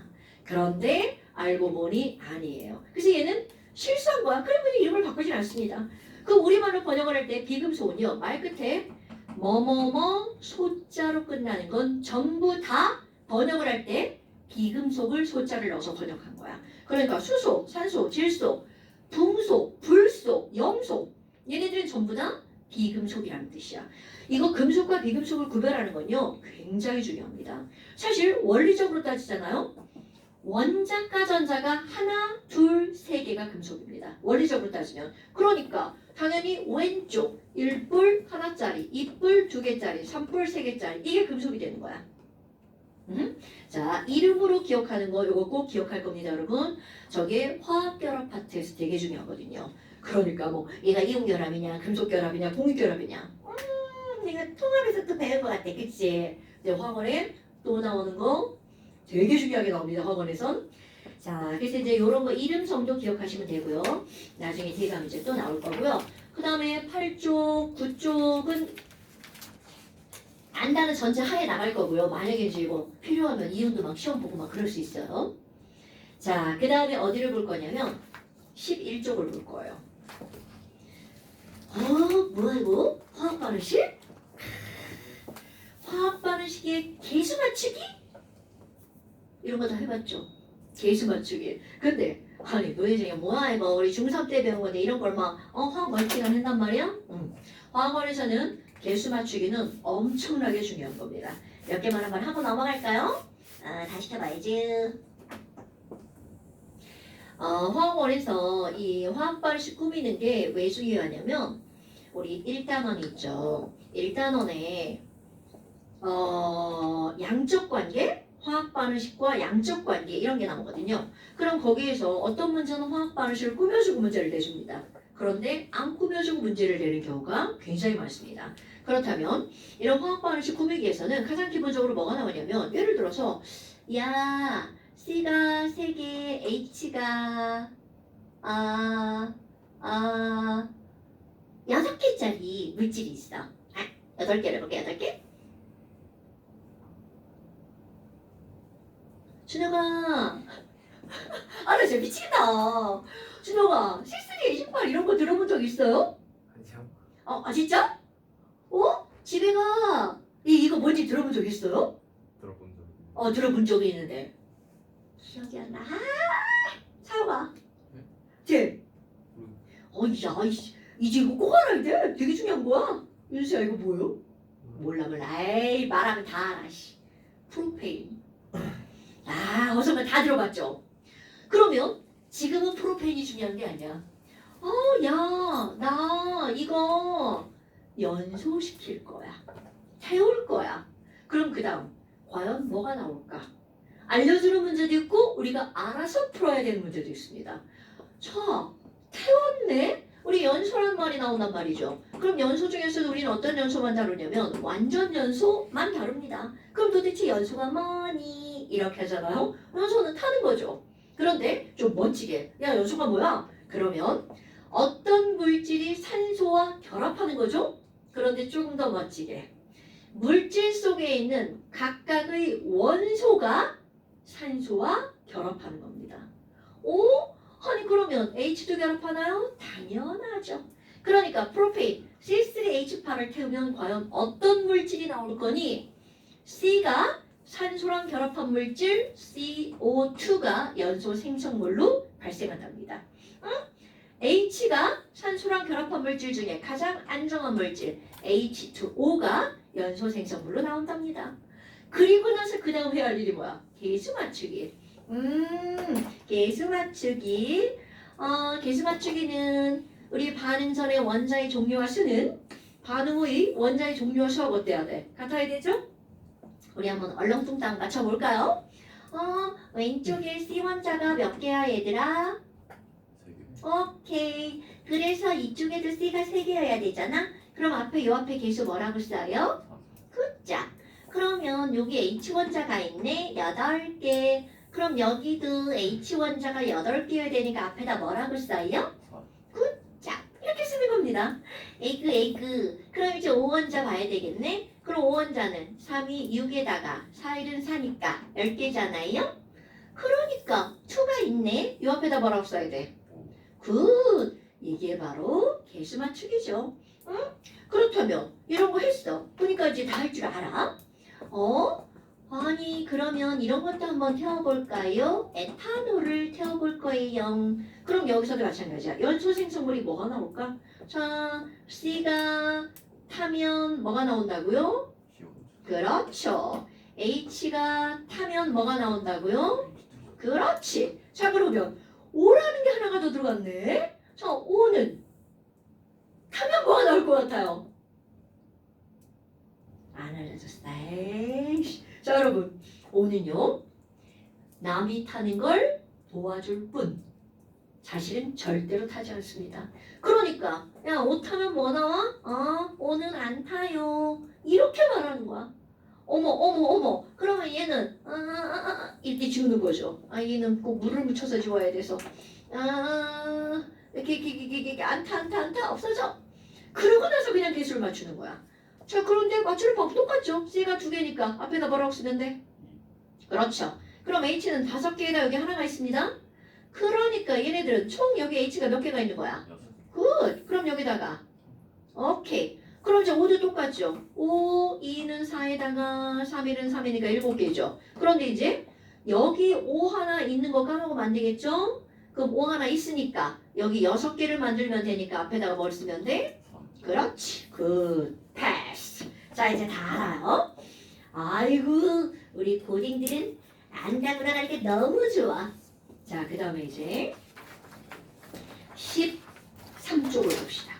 그런데 알고 보니 아니에요. 그래서 얘는 실수한 거야. 그리고 이름을 바꾸진 않습니다. 그 우리말로 번역을 할 때 비금속은요. 말 끝에 뭐뭐뭐 소자로 끝나는 건 전부 다 번역을 할 때 비금속을 소자를 넣어서 번역한 거야. 그러니까 수소, 산소, 질소, 붕소, 불소, 염소 얘네들은 전부 다 비금속이라는 뜻이야. 이거 금속과 비금속을 구별하는 건요. 굉장히 중요합니다. 사실 원리적으로 따지잖아요. 원자과 전자가 하나, 둘, 세 개가 금속입니다. 원리적으로 따지면. 그러니까 당연히 왼쪽 1뿔 하나짜리, 2뿔 2개짜리, 3뿔 3개짜리 이게 금속이 되는 거야. 자, 이름으로 기억하는 거 이거 꼭 기억할 겁니다, 여러분. 저게 화학결합 파트에서 되게 중요하거든요. 그러니까 뭐 얘가 이온결합이냐, 금속결합이냐, 공유결합이냐. 내가 통합에서 또 배운 것 같아, 그치? 근데 화학원에 또 나오는 거 되게 중요하게 나옵니다, 학원에선. 자, 그래서 이제 이런 거 이름 정도 기억하시면 되고요. 나중에 대강 이제 또 나올 거고요. 그 다음에 8쪽, 9쪽은 안다는 전체 하에 나갈 거고요. 만약에 이제 이거 필요하면 이름도 막 시험 보고 막 그럴 수 있어요. 자, 그 다음에 어디를 볼 거냐면 11쪽을 볼 거예요. 뭐야 이거? 화학 반응식? 화학 반응식의 개수 맞추기? 이런 거 다 해봤죠? 개수 맞추기. 근데 아니 노예정이 뭐야 이거 우리 중3 때 배운 건데 이런 걸 막 화학 멀티가 한단 말이야? 화학원에서는 개수 맞추기는 엄청나게 중요한 겁니다. 몇 개만 한번 하고 넘어갈까요? 다시 켜봐야지. 화학원에서 이 화학 반응식 꾸미는 게 왜 중요하냐면 우리 1단원 있죠. 1단원에 양적 관계, 화학 반응식과 양적 관계 이런 게 나오거든요. 그럼 거기에서 어떤 문제는 화학 반응식을 꾸며주고 문제를 내줍니다. 그런데 안 꾸며주고 문제를 내는 경우가 굉장히 많습니다. 그렇다면 이런 화학 반응식 꾸미기에서는 가장 기본적으로 뭐가 나오냐면 예를 들어서 야 C가 3개, H가 6개짜리 물질이 있어. 8개를 해볼게, 8개. 준혁아, 나 진짜 미치겠다. 준혁아, C3, H8 이런 거 들어본 적 있어요? 아니요. 진짜? 집에 가. 이거 뭔지 들어본 적 있어요? 들어본 적. 들어본 적이 있는데. 기억이 안 나. 사과. 쟤. 이제 이거 꼭 알아야 돼. 되게 중요한 거야. 윤수야, 이거 뭐예요? 몰라. 에이, 말하면 다 알아. 프로페인. 어서만 다 들어봤죠? 그러면 지금은 프로페인이 중요한 게 아니야. 야, 나 이거 연소시킬 거야. 태울 거야. 그럼 그 다음 과연 뭐가 나올까? 알려주는 문제도 있고 우리가 알아서 풀어야 되는 문제도 있습니다. 자, 태웠네? 우리 연소란 말이 나온단 말이죠. 그럼 연소 중에서도 우리는 어떤 연소만 다루냐면 완전 연소만 다룹니다. 그럼 도대체 연소가 뭐니? 이렇게 하잖아요. 연소는 타는 거죠. 그런데 좀 멋지게 야 연소가 뭐야? 그러면 어떤 물질이 산소와 결합하는 거죠? 그런데 조금 더 멋지게 물질 속에 있는 각각의 원소가 산소와 결합하는 겁니다. 아니 그러면 H2 결합하나요? 당연하죠. 그러니까 프로페인 C3H8을 태우면 과연 어떤 물질이 나올 거니? C가 산소랑 결합한 물질 CO2가 연소 생성물로 발생한답니다. H가 산소랑 결합한 물질 중에 가장 안정한 물질 H2O가 연소 생성물로 나온답니다. 그리고 나서 그 다음 해야 할 일이 뭐야? 개수 맞추기. 개수 맞추기. 개수 맞추기는 우리 반응 전의 원자의 종류와 수는 반응 후의 원자의 종류와 수하고 어때야 돼? 같아야 되죠? 우리 한번 얼렁뚱땅 맞춰볼까요? 왼쪽에 C 원자가 몇 개야 얘들아? 3개. 오케이. 그래서 이쪽에도 C가 3개여야 되잖아? 그럼 요 앞에 개수 뭐라고 써요? 굿잡. 그러면 여기 H 원자가 있네. 8개. 그럼 여기도 H 원자가 8개여야 되니까 앞에다 뭐라고 써요? 굿잡. 이렇게 쓰는 겁니다. 에그. 그럼 이제 5원자 봐야 되겠네? 그럼 5원자는 3이 6에다가 4, 1은 4니까 10개잖아요? 그러니까 2가 있네. 이 앞에다 뭐라고 써야 돼? 굿! 이게 바로 개수 맞추기죠. 응? 그렇다면 이런 거 했어. 보니까 이제 다 할 줄 알아? 아니 그러면 이런 것도 한번 태워볼까요? 에탄올을 태워볼 거예요. 그럼 여기서도 마찬가지야. 연소 생성물이 뭐가 나올까? 자, C가 타면 뭐가 나온다고요? 그렇죠. H가 타면 뭐가 나온다고요? 그렇지. 자 그러면 O라는 게 하나가 더 들어갔네. 자, O는 타면 뭐가 나올 것 같아요? 안 알려줬어. 에이씨. 자 여러분, O는요 남이 타는 걸 도와줄 뿐 자신은 절대로 타지 않습니다. 그러니까 야, O 타면 뭐 나와? O는 안 타요. 이렇게 말하는 거야. 어머. 그러면 얘는 이렇게 지우는 거죠. 얘는 꼭 물을 묻혀서 지워야 돼서 이렇게 안타 없어져. 그러고 나서 그냥 개수를 맞추는 거야. 자 그런데 맞추는 방법 똑같죠. C가 2개니까 앞에다 뭐라고 쓰면 돼? 그렇죠. 그럼 H는 5개에다 여기 하나가 있습니다. 그러니까 얘네들은 총 여기 H가 몇 개가 있는 거야? 굿. 그럼 여기다가 오케이. 그럼 이제 5도 똑같죠. 5, 2는 4에다가 3, 1은 3이니까 7개죠. 그런데 이제 여기 5 하나 있는 거 까먹으면 안 되겠죠? 그럼 5 하나 있으니까 여기 6개를 만들면 되니까 앞에다가 뭘 쓰면 돼? 그렇지. 굿. 패스. 자 이제 다 알아요. 아이고 우리 고딩들은 안다고 나가니까 너무 좋아. 자 그 다음에 이제 13쪽을 봅시다.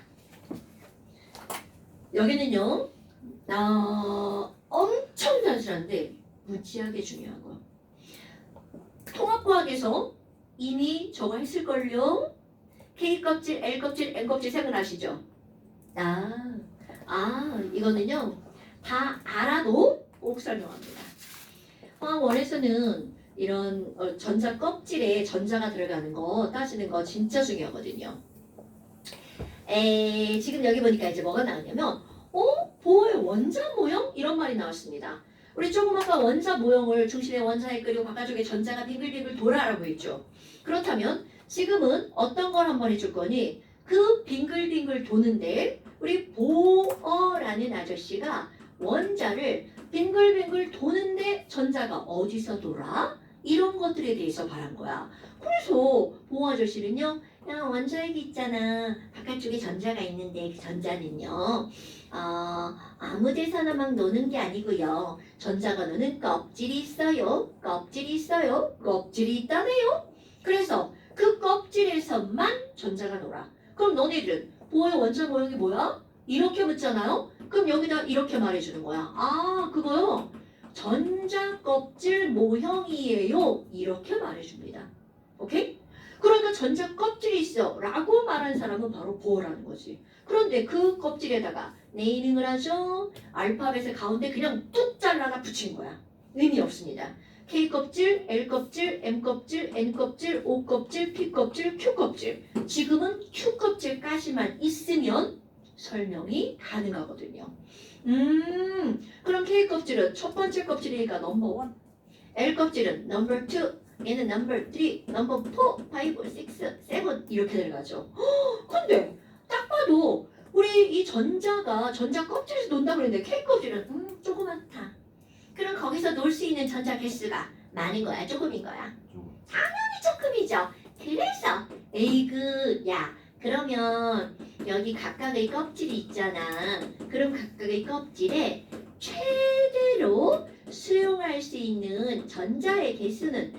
여기는요 엄청 단순한데 무지하게 중요한 거. 통합과학에서 이미 저거 했을걸요. K껍질, L껍질, N껍질 생각나시죠? 이거는요 다 알아도 꼭 설명합니다. 화학원에서는 이런 전자 껍질에 전자가 들어가는 거 따지는 거 진짜 중요하거든요. 지금 여기 보니까 이제 뭐가 나왔냐면 보호의 원자 모형? 이런 말이 나왔습니다. 우리 조금 아까 원자 모형을 중심에 원자에 그리고 바깥쪽에 전자가 빙글빙글 돌아라고 했죠. 그렇다면 지금은 어떤 걸 한번 해줄 거니? 그 빙글빙글 도는데 우리 보어라는 아저씨가 원자를 빙글빙글 도는데 전자가 어디서 돌아? 이런 것들에 대해서 말한 거야. 그래서 보어 아저씨는요 원자핵이 있잖아. 바깥쪽에 전자가 있는데 그 전자는요 아무 데서나 막 노는 게 아니고요. 전자가 노는 껍질이 있어요. 껍질이 있다네요. 그래서 그 껍질에서만 전자가 놀아. 그럼 너네들은 보호의 원자 모형이 뭐야? 이렇게 묻잖아요. 그럼 여기다 이렇게 말해주는 거야. 그거요. 전자 껍질 모형이에요. 이렇게 말해줍니다. 오케이? 그러니까 전자 껍질이 있어 라고 말하는 사람은 바로 보어라는 거지. 그런데 그 껍질에다가 네이밍을 하죠. 알파벳의 가운데 그냥 뚝 잘라라 붙인 거야. 의미 없습니다. K껍질, L껍질, M껍질, N껍질, O껍질, P껍질, Q껍질. 지금은 Q껍질까지만 있으면 설명이 가능하거든요. 그럼 K껍질은 첫 번째 껍질이니까 넘버 1. L껍질은 넘버 2. 얘는 넘버 3, 넘버 4, 5, 6, 7 이렇게 들어가죠. 근데 딱 봐도 우리 이 전자가 전자 껍질에서 논다 그랬는데 K껍질은 조그맣다. 그럼 거기서 놀 수 있는 전자 개수가 많은 거야? 조금인 거야? 조금이죠. 그래서 에이그 야 그러면 여기 각각의 껍질이 있잖아. 그럼 각각의 껍질에 최대로 수용할 수 있는 전자의 개수는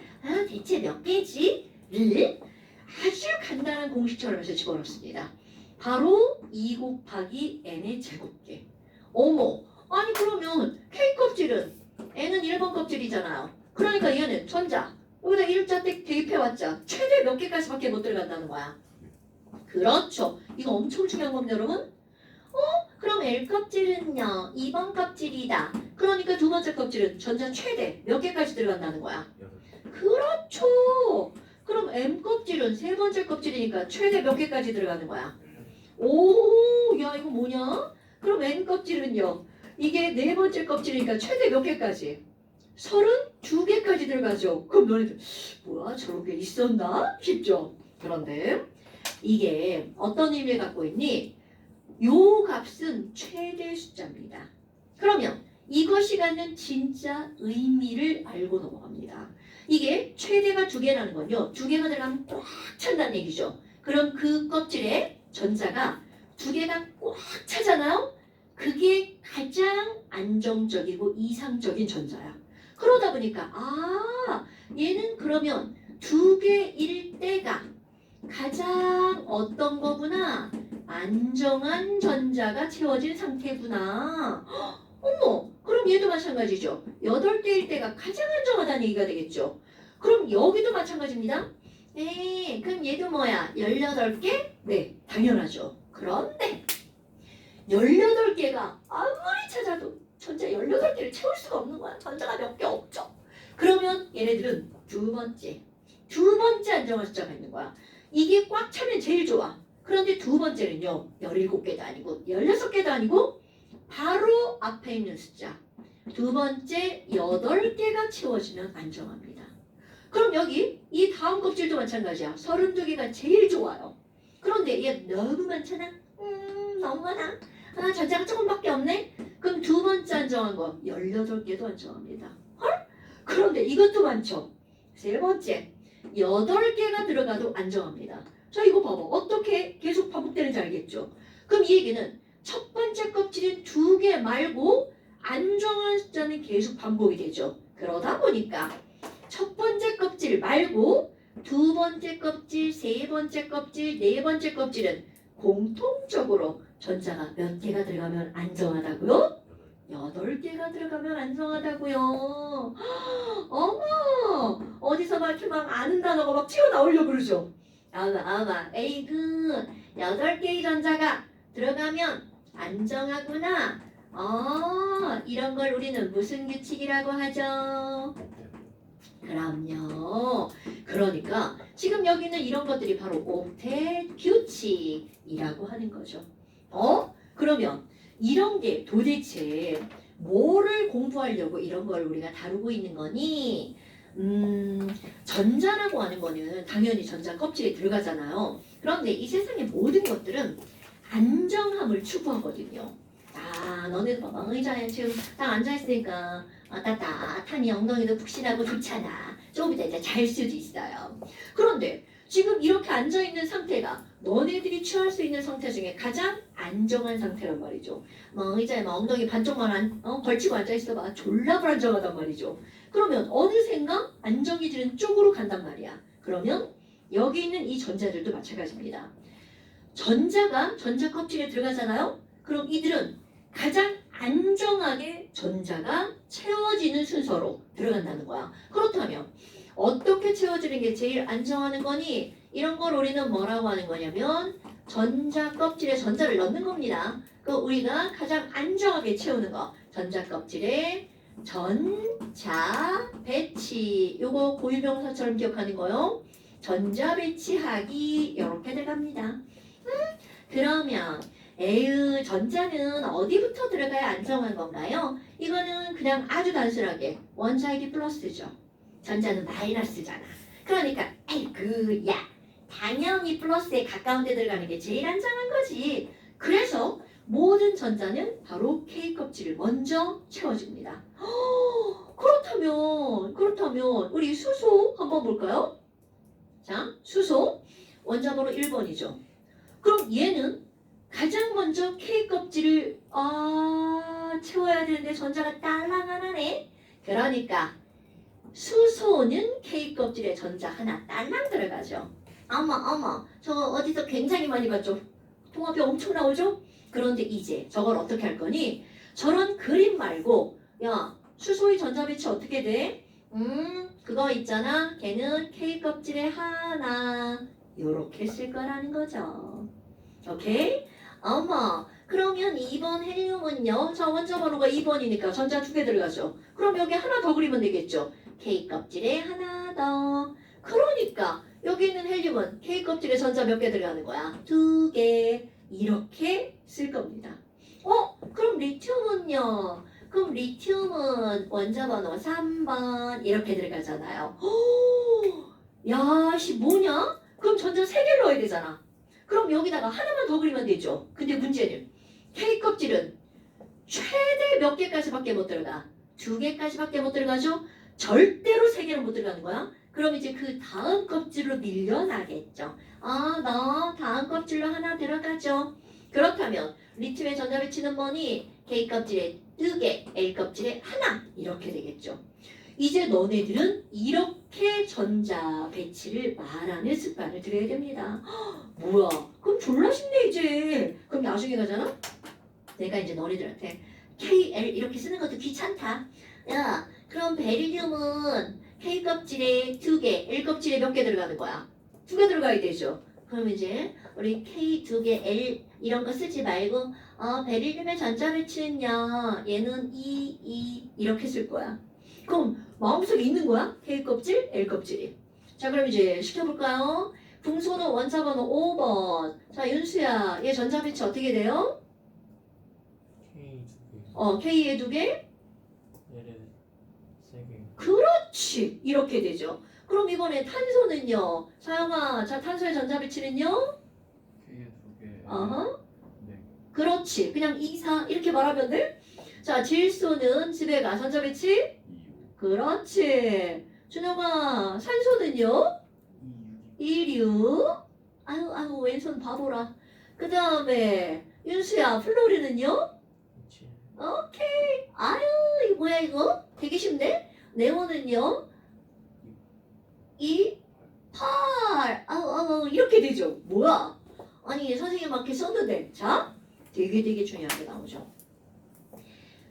대체 몇 개지? 를 아주 간단한 공식처럼 해서 집어넣습니다. 바로 2 곱하기 n의 제곱계. 어머, 아니 그러면 K껍질은 n은 1번 껍질이잖아요. 그러니까 얘는 전자 여기다 일자 대입해왔자 최대 몇 개까지밖에 못 들어간다는 거야. 그렇죠. 이거 엄청 중요한 겁니다, 여러분. 그럼 L껍질은요 2번 껍질이다. 그러니까 두 번째 껍질은 전자 최대 몇 개까지 들어간다는 거야. 그렇죠. 그럼 M껍질은 세 번째 껍질이니까 최대 몇 개까지 들어가는 거야. 오, 야, 이거 뭐냐? 그럼 N 껍질은요? 이게 네 번째 껍질이니까 최대 몇 개까지? 32개까지 들어가죠. 그럼 너네들 뭐야 저런 게 있었나 싶죠. 그런데 이게 어떤 의미를 갖고 있니? 요 값은 최대 숫자입니다. 그러면 이것이 갖는 진짜 의미를 알고 넘어갑니다. 이게 최대가 2개라는 건요. 2개가 들어가면 꽉 찬다는 얘기죠. 그럼 그 껍질에 전자가 2개가 꽉 차잖아요. 그게 가장 안정적이고 이상적인 전자야. 그러다 보니까 얘는 그러면 2개일 때가 가장 어떤 거구나? 안정한 전자가 채워진 상태구나. 어머, 그럼 얘도 마찬가지죠. 8개일 때가 가장 안정하다는 얘기가 되겠죠. 그럼 여기도 마찬가지입니다. 네, 그럼 얘도 뭐야? 18개? 네, 당연하죠. 그런데 18개가 아무리 찾아도 전자 18개를 채울 수가 없는 거야. 전자가 몇 개 없죠. 그러면 얘네들은 두 번째 안정화 숫자가 있는 거야. 이게 꽉 차면 제일 좋아. 그런데 두 번째는요. 17개도 아니고 16개도 아니고 바로 앞에 있는 숫자. 두 번째 8개가 채워지면 안정합니다. 그럼 여기 이 다음 껍질도 마찬가지야. 32개가 제일 좋아요. 그런데 얘 너무 많잖아. 너무 많아. 전자가 조금밖에 없네. 그럼 두 번째 안정한 거 18개도 안정합니다. 헐? 그런데 이것도 많죠. 세 번째 8개가 들어가도 안정합니다. 자 이거 봐봐. 어떻게 계속 반복되는지 알겠죠? 그럼 이 얘기는 첫 번째 껍질은 2개 말고 안정한 숫자는 계속 반복이 되죠. 그러다 보니까 첫 번째 껍질 말고 두 번째 껍질, 세 번째 껍질, 네 번째 껍질은 공통적으로 전자가 몇 개가 들어가면 안정하다고요? 8개가 들어가면 안정하다고요. 어머, 어디서 막 이렇게 막 아는 단어가 막 튀어나오려고 그러죠. 아마 에이그 8개의 전자가 들어가면 안정하구나. 이런 걸 우리는 무슨 규칙이라고 하죠? 그럼요. 그러니까 지금 여기는 이런 것들이 바로 옥텟 규칙이라고 하는 거죠. 그러면 이런 게 도대체 뭐를 공부하려고 이런 걸 우리가 다루고 있는 거니? 전자라고 하는 거는 당연히 전자 껍질에 들어가잖아요. 그런데 이 세상의 모든 것들은 안정함을 추구하거든요. 너네도 봐봐. 의자에 지금 딱 앉아있으니까 따뜻하니 엉덩이도 푹신하고 좋잖아. 조금 이따 이제 잘 수도 있어요. 그런데 지금 이렇게 앉아있는 상태가 너네들이 취할 수 있는 상태 중에 가장 안정한 상태란 말이죠. 의자에 엉덩이 반쪽만 걸치고 앉아있어봐. 졸라 불안정하단 말이죠. 그러면 어느샌가 안정해지는 쪽으로 간단 말이야. 그러면 여기 있는 이 전자들도 마찬가지입니다. 전자가 전자 껍질에 들어가잖아요. 그럼 이들은 가장 안정하게 전자가 채워지는 순서로 들어간다는 거야. 그렇다면 어떻게 채워지는 게 제일 안정하는 거니? 이런 걸 우리는 뭐라고 하는 거냐면 전자 껍질에 전자를 넣는 겁니다. 그 우리가 가장 안정하게 채우는 거. 전자 껍질에 전자 배치. 요거 고유명사처럼 기억하는 거요. 전자 배치하기 이렇게 들어갑니다. 그러면 전자는 어디부터 들어가야 안정한 건가요? 이거는 그냥 아주 단순하게 원자핵이 플러스죠. 전자는 마이너스잖아. 그러니까 당연히 플러스에 가까운 데 들어가는 게 제일 안정한 거지. 그래서 모든 전자는 바로 K 껍질을 먼저 채워줍니다. 그렇다면 우리 수소 한번 볼까요? 자, 수소 원자번호 1번이죠. 그럼 얘는 가장 먼저 K 껍질을 채워야 되는데 전자가 딸랑 하나네. 그러니까 수소는 K 껍질에 전자 하나 딸랑 들어가죠. 어머 저거 어디서 굉장히 많이 봤죠. 통합이 엄청 나오죠. 그런데 이제 저걸 어떻게 할 거니? 저런 그림 말고 야 수소의 전자 배치 어떻게 돼? 그거 있잖아. 걔는 K 껍질에 하나 요렇게 쓸 거라는 거죠. 오케이? 어머 그러면 2번 헬륨은요. 자 원자 번호가 2번이니까 전자 2개 들어가죠. 그럼 여기 하나 더 그리면 되겠죠. K 껍질에 하나 더. 그러니까 여기 있는 헬륨은 K 껍질에 전자 몇 개 들어가는 거야? 2개. 이렇게 쓸 겁니다. 그럼 리튬은요? 그럼 리튬은 원자 번호 3번 이렇게 들어가잖아요. 야, 씨 뭐냐? 그럼 전자 3개를 넣어야 되잖아. 그럼 여기다가 하나만 더 그리면 되죠. 근데 문제는 K 껍질은 최대 몇 개까지밖에 못 들어가? 2개까지밖에 못 들어가죠? 절대로 3개는 못 들어가는 거야. 그럼 이제 그 다음 껍질로 밀려나겠죠. 너 다음 껍질로 하나 들어가죠. 그렇다면 리튬의 전자 배치는 뭐니? K 껍질에 2개, L 껍질에 하나 이렇게 되겠죠. 이제 너네들은 이렇게 전자 배치를 말하는 습관을 들여야 됩니다. 뭐야? 그럼 졸라 쉽네 이제. 그럼 나중에 가잖아? 내가 이제 너네들한테 KL 이렇게 쓰는 것도 귀찮다. 야, 그럼 베릴륨은 K 껍질에 2개, L 껍질에 몇 개 들어가는 거야? 2개 들어가야 되죠. 그럼 이제 우리 K 2개, L 이런 거 쓰지 말고 베릴륨의 전자 배치는요. 얘는 2 이렇게 쓸 거야. 그럼 마음속에 있는 거야? K 껍질, L 껍질이. 자, 그럼 이제 시켜볼까요? 풍소는 원자 번호 5번. 자, 윤수야, 얘 전자 배치 어떻게 돼요? K 2개. K에 2개? L에 3개. 그렇지. 이렇게 되죠. 그럼 이번에 탄소는요? 사영아, 자, 탄소의 전자 배치는요? K에 2개. 어허. 네. 그렇지. 그냥 2, 4 이렇게 말하면 돼? 자, 질소는 집에 가 전자 배치? 2, 6. 그렇지. 준영아, 산소는요? 2, 6. 1, 6. 아유, 왼손 바보라. 그 다음에 윤수야, 플로리는요? 7. 오케이. 아유, 이거 뭐야 이거? 되게 쉽네. 네모는요? 2, 8. 아우, 이렇게 되죠. 뭐야? 아니, 선생님 막 이렇게 썼는데. 자, 되게 중요한 게 나오죠.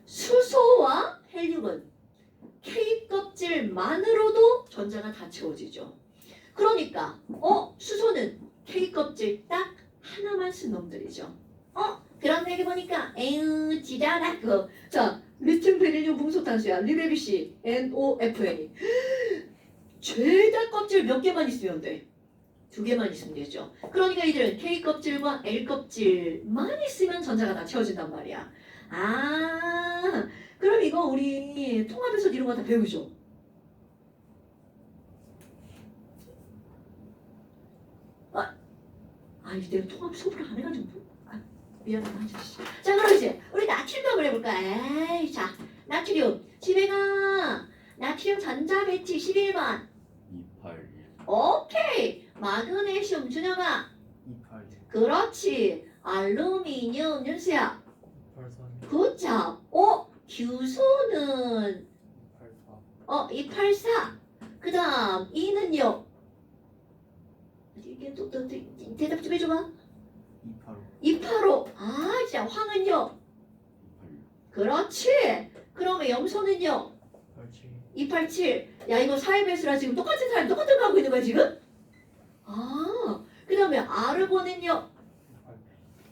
수소와 헬륨은 K 껍질만으로도 전자가 다 채워지죠. 그러니까 수소는 K 껍질 딱 하나만 쓴 놈들이죠. 그런 얘기 보니까 에휴 지랄하고. 자, 리튬 베릴륨 붕소탄수야. 리베비씨 NOFN이 죄다 껍질 몇 개만 있으면 돼. 2개만 있으면 되죠. 그러니까 이들은 K 껍질과 L 껍질만 있으면 전자가 다 채워진단 말이야. 그럼 이거 우리 통합에서 이런 거 다 배우죠. 이제 내가 통합 수업을 안 해가지고 미안하다. 자, 그럼 이제 우리 나트륨 한번 해볼까? 에이, 자, 나트륨 집에 가. 나트륨 전자 배치 11번. 2, 8, 1. 오케이. 마그네슘 준영아. 2, 8, 1. 그렇지. 알루미늄 윤수야. 8, 3. 굿잡. 규소는 8, 4. 284. 그 다음 2는요. 이게 또 대답 좀 해줘봐. 2, 8, 5. 285. 진짜 황은요. 2, 8, 6. 그렇지. 그러면 염소는요. 8, 7. 287. 야, 이거 사회배수라 지금 똑같은 사람 똑같은 거 하고 있는 거야 지금? 그 다음에 아르곤은요. 8.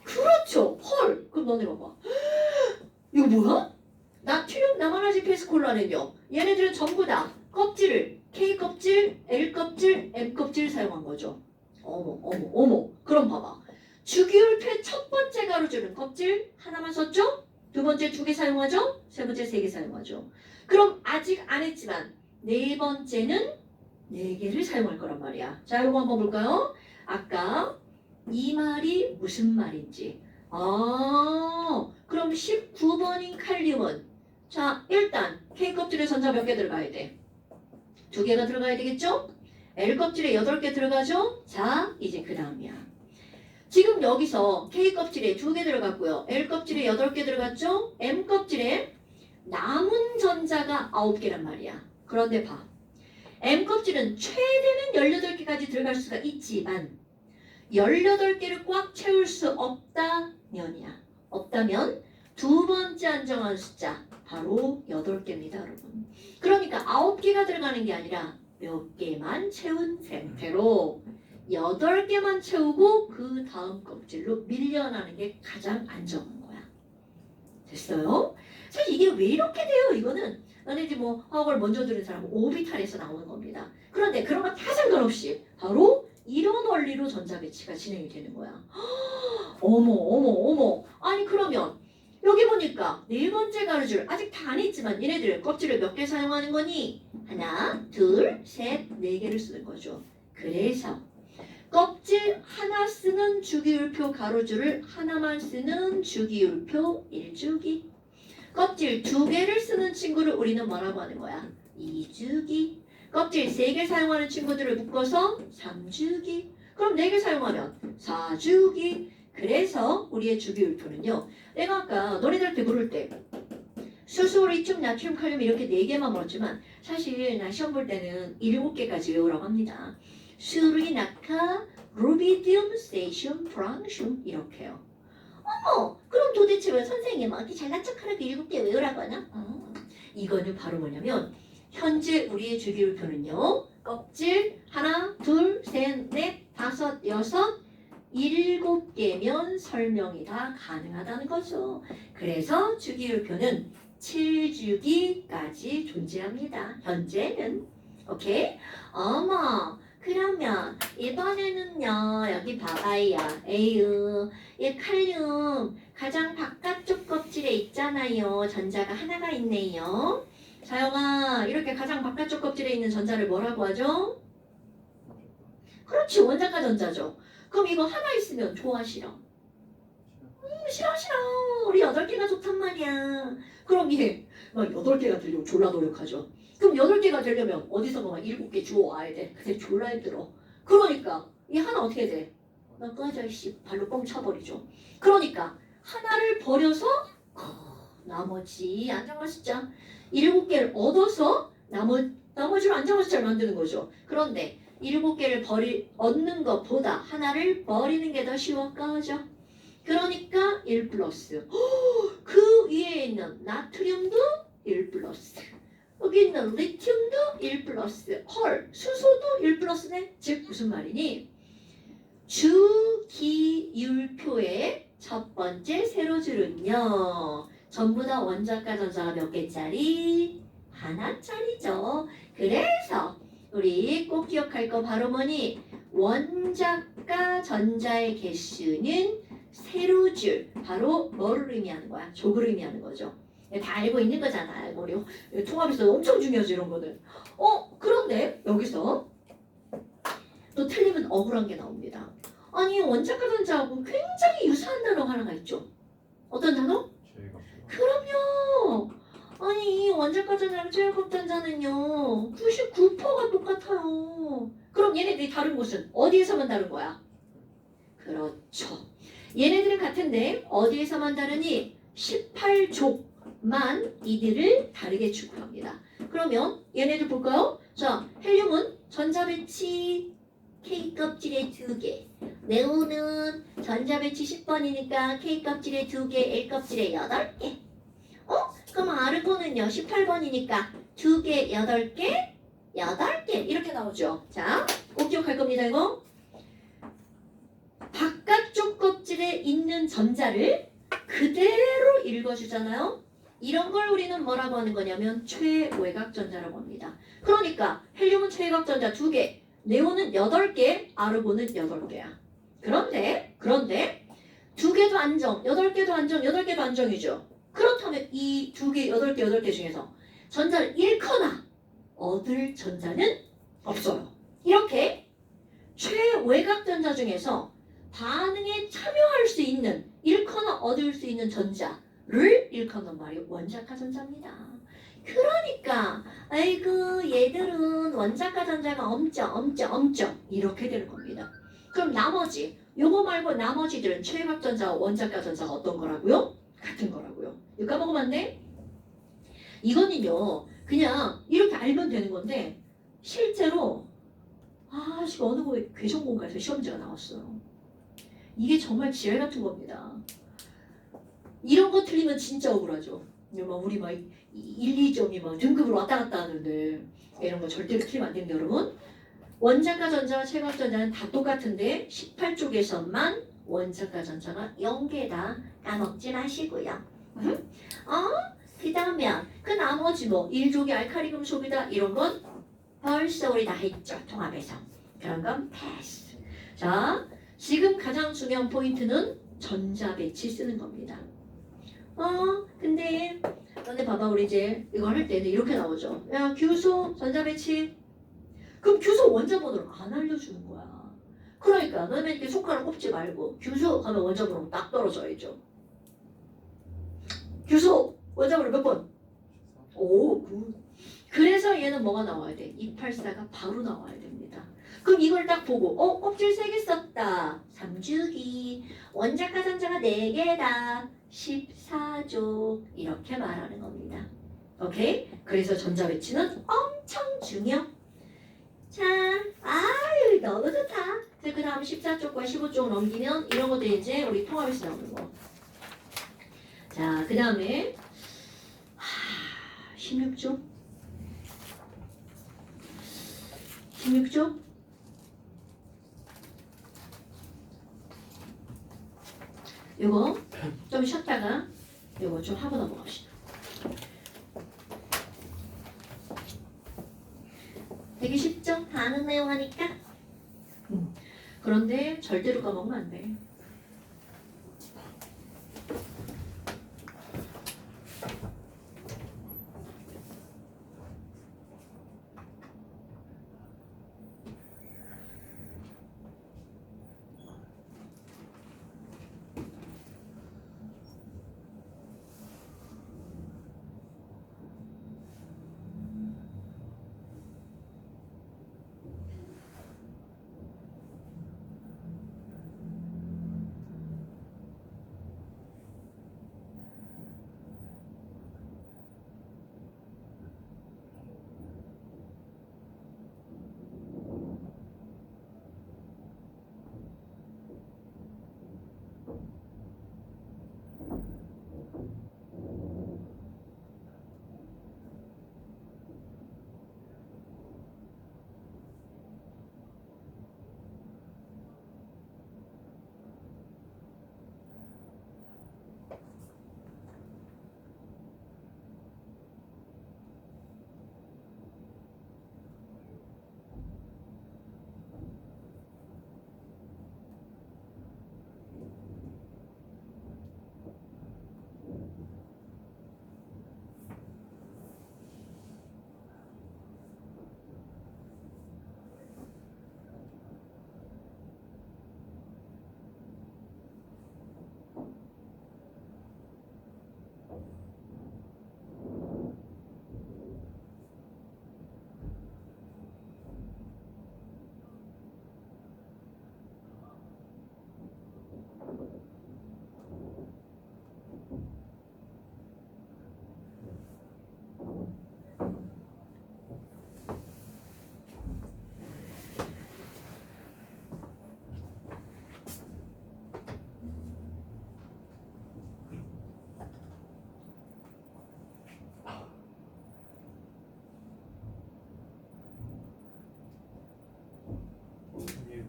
그렇죠. 헐. 그럼 너네 봐봐. 이거 뭐야? 나트륨 나만화지페스콜라는요. 얘네들은 전부 다 껍질을 K 껍질, L 껍질, M 껍질 사용한 거죠. 어머. 그럼 봐봐. 주기율폐 첫 번째 가로줄은 껍질 하나만 썼죠? 두 번째 2개 사용하죠? 세 번째 3개 사용하죠. 그럼 아직 안 했지만 네 번째는 4개를 사용할 거란 말이야. 자, 이거 한번 볼까요? 아까 이 말이 무슨 말인지. 그럼 19번인 칼륨은 자, 일단 K 껍질에 전자 몇 개 들어가야 돼? 2개가 들어가야 되겠죠? L 껍질에 8개 들어가죠? 자, 이제 그 다음이야. 지금 여기서 K 껍질에 2개 들어갔고요. L 껍질에 8개 들어갔죠? M 껍질에 남은 전자가 9개란 말이야. 그런데 봐. M 껍질은 최대는 18개까지 들어갈 수가 있지만 18개를 꽉 채울 수 없다면이야. 없다면 두 번째 안정한 숫자 바로 8개입니다, 여러분. 그러니까 9개가 들어가는 게 아니라 몇 개만 채운 상태로 8개만 채우고 그 다음 껍질로 밀려나는 게 가장 안정한 거야. 됐어요? 사실 이게 왜 이렇게 돼요? 이거는 너네들 뭐 화학을 먼저 들은 사람은 오비탈에서 나오는 겁니다. 그런데 그런 거 다 상관없이 바로 이런 원리로 전자 배치가 진행이 되는 거야. 어머. 아니 그러면 여기 보니까 네 번째 가로줄 아직 다 안 있지만 얘네들 껍질을 몇 개 사용하는 거니? 하나, 둘, 셋, 네 개를 쓰는 거죠. 그래서 껍질 하나 쓰는 주기율표 가로줄을 하나만 쓰는 주기율표 1주기. 껍질 두 개를 쓰는 친구를 우리는 뭐라고 하는 거야? 2주기. 껍질 세 개 사용하는 친구들을 묶어서 3주기. 그럼 네 개 사용하면 4주기. 그래서 우리의 주기율표는요. 내가 아까 너네들한테 물을 때 수소, 리튬, 나트륨, 칼륨 이렇게 네 개만 물었지만 사실 나 시험 볼 때는 7개까지 외우라고 합니다. 수리, 낙하, 루비디움, 세슘, 프랑슘 이렇게요. 어머, 그럼 도대체 왜 선생님한테 잘난 척하라고 7개 외우라고 하나? 이거는 바로 뭐냐면 현재 우리의 주기율표는요. 껍질 하나, 둘, 셋, 넷, 다섯, 여섯, 7개면 설명이 다 가능하다는 거죠. 그래서 주기율표는 7주기까지 존재합니다. 현재는. 오케이? 어머, 그러면 이번에는요. 여기 봐봐요. 에휴, 이 칼륨 가장 바깥쪽 껍질에 있잖아요. 전자가 하나가 있네요. 자영아, 이렇게 가장 바깥쪽 껍질에 있는 전자를 뭐라고 하죠? 그렇지, 원자가 전자죠. 그럼 이거 하나 있으면 좋아, 싫어? 싫어. 우리 8개가 좋단 말이야. 그럼 얘 막 8개가 되려고 졸라 노력하죠. 그럼 8개가 되려면 어디서 막 7개 주워와야 돼. 근데 졸라 힘들어. 그러니까 이 하나 어떻게 돼? 나 꺼져 씨 발로 뻥 쳐버리죠. 그러니까 하나를 버려서 나머지 안정화숫자 7개를 얻어서 나머지로 안정화숫자를 만드는 거죠. 그런데 7개를 얻는 것보다 하나를 버리는 게 더 쉬워. 꺼져. 그러니까 1 플러스. 그 위에 있는 나트륨도 1 플러스. 여기 있는 리튬도 1 플러스. 헐, 수소도 1 플러스네. 즉 무슨 말이니? 주기율표의 첫 번째 세로줄은요. 전부 다 원자과 전자가 몇 개짜리? 하나짜리죠. 그래서 우리 꼭 기억할 거 바로 뭐니? 원자과 전자의 개수는 세로줄. 바로 뭐를 의미하는 거야? 족을 의미하는 거죠. 다 알고 있는 거잖아. 우리 통합에서 엄청 중요하죠, 이런 거는. 그런데 여기서 또 틀리면 억울한 게 나옵니다. 아니, 원자과 전자하고 굉장히 유사한 단어가 하나가 있죠. 어떤 단어? 그럼요. 아니, 원자과 전자랑 최외각 전자는요 99%가 똑같아요. 그럼 얘네들이 다른 곳은 어디에서만 다른 거야? 그렇죠. 얘네들은 같은데 어디에서만 다르니? 18족만 이들을 다르게 추구합니다. 그러면 얘네들 볼까요? 자, 헬륨은 전자 배치 K 껍질에 2개, 네온은 전자 배치 10번이니까 K 껍질에 2개, L 껍질에 8개. 그럼 아르곤은요 18번이니까 2개, 8개, 8개 이렇게 나오죠. 자, 꼭 기억할 겁니다. 이거 바깥쪽 껍질에 있는 전자를 그대로 읽어주잖아요. 이런 걸 우리는 뭐라고 하는 거냐면 최외각 전자라고 합니다. 그러니까 헬륨은 최외각 전자 2개, 네온은 8개, 아르곤은 8개야. 그런데 2개도 안정, 8개도 안정, 8개도 안정이죠. 그렇다면 이 2개, 8개, 8개 중에서 전자를 잃거나 얻을 전자는 없어요. 이렇게 최외각 전자 중에서 반응에 참여할 수 있는, 잃거나 얻을 수 있는 전자를 일컫는 말이 원자과 전자입니다. 그러니까 아이고 얘들은 원자과 전자가 엄청 이렇게 되는 겁니다. 그럼 나머지 요거 말고 나머지들은 최외각 전자와 원자과 전자가 어떤 거라고요? 같은 거라고요. 이거 까먹으면 안 돼? 이거는요 그냥 이렇게 알면 되는 건데 실제로 지금 어느 괴전공과에서 시험지가 나왔어요. 이게 정말 지랄 같은 겁니다. 이런 거 틀리면 진짜 억울하죠. 우리 막 1, 2점이 막 등급으로 왔다 갔다 하는데 이런 거 절대로 틀리면 안 됩니다, 여러분. 원자과 전자와 최외각 전자는 다 똑같은데 18쪽에서만 원자과 전자가 0개다. 까먹지 마시고요. 그 다음에 그 나머지 뭐 1족이 알칼리 금속이다 이런 건 벌써 우리 다 했죠. 통합에서. 그런 건 패스. 자, 지금 가장 중요한 포인트는 전자배치 쓰는 겁니다. 근데 너네 봐봐 우리 이제 이거 할 때는 이렇게 나오죠. 야 규소 전자배치. 그럼 규소 원자번호를 안 알려주는 거야. 그러니까 너네 이렇게 손가락 꼽지 말고 규소 하면 원자번호 딱 떨어져야죠. 규소 원자번호 몇 번? 오, 굿. 그래서 얘는 뭐가 나와야 돼? 284가 바로 나와야 됩니다. 그럼 이걸 딱 보고 껍질 3개 썼다. 3주기. 원자 가산자가 4개다. 14조. 이렇게 말하는 겁니다. 오케이? 그래서 전자배치는 엄청 중요. 자, 아유 너무 좋다. 그 다음 14쪽과 15쪽 넘기면 이런 것들이 이제 우리 통합에서 나오는 거. 자, 그 다음에 16쪽. 16쪽. 요거 좀 쉬었다가 요거 좀 하고 넘어갑시다. 되게 쉽죠? 다 아는 내용 하니까. 그런데 절대로 까먹으면 안 돼.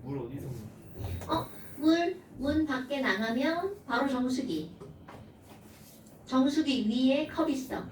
물 어디서? 문 밖에 나가면 바로 정수기. 정수기 위에 컵 있어.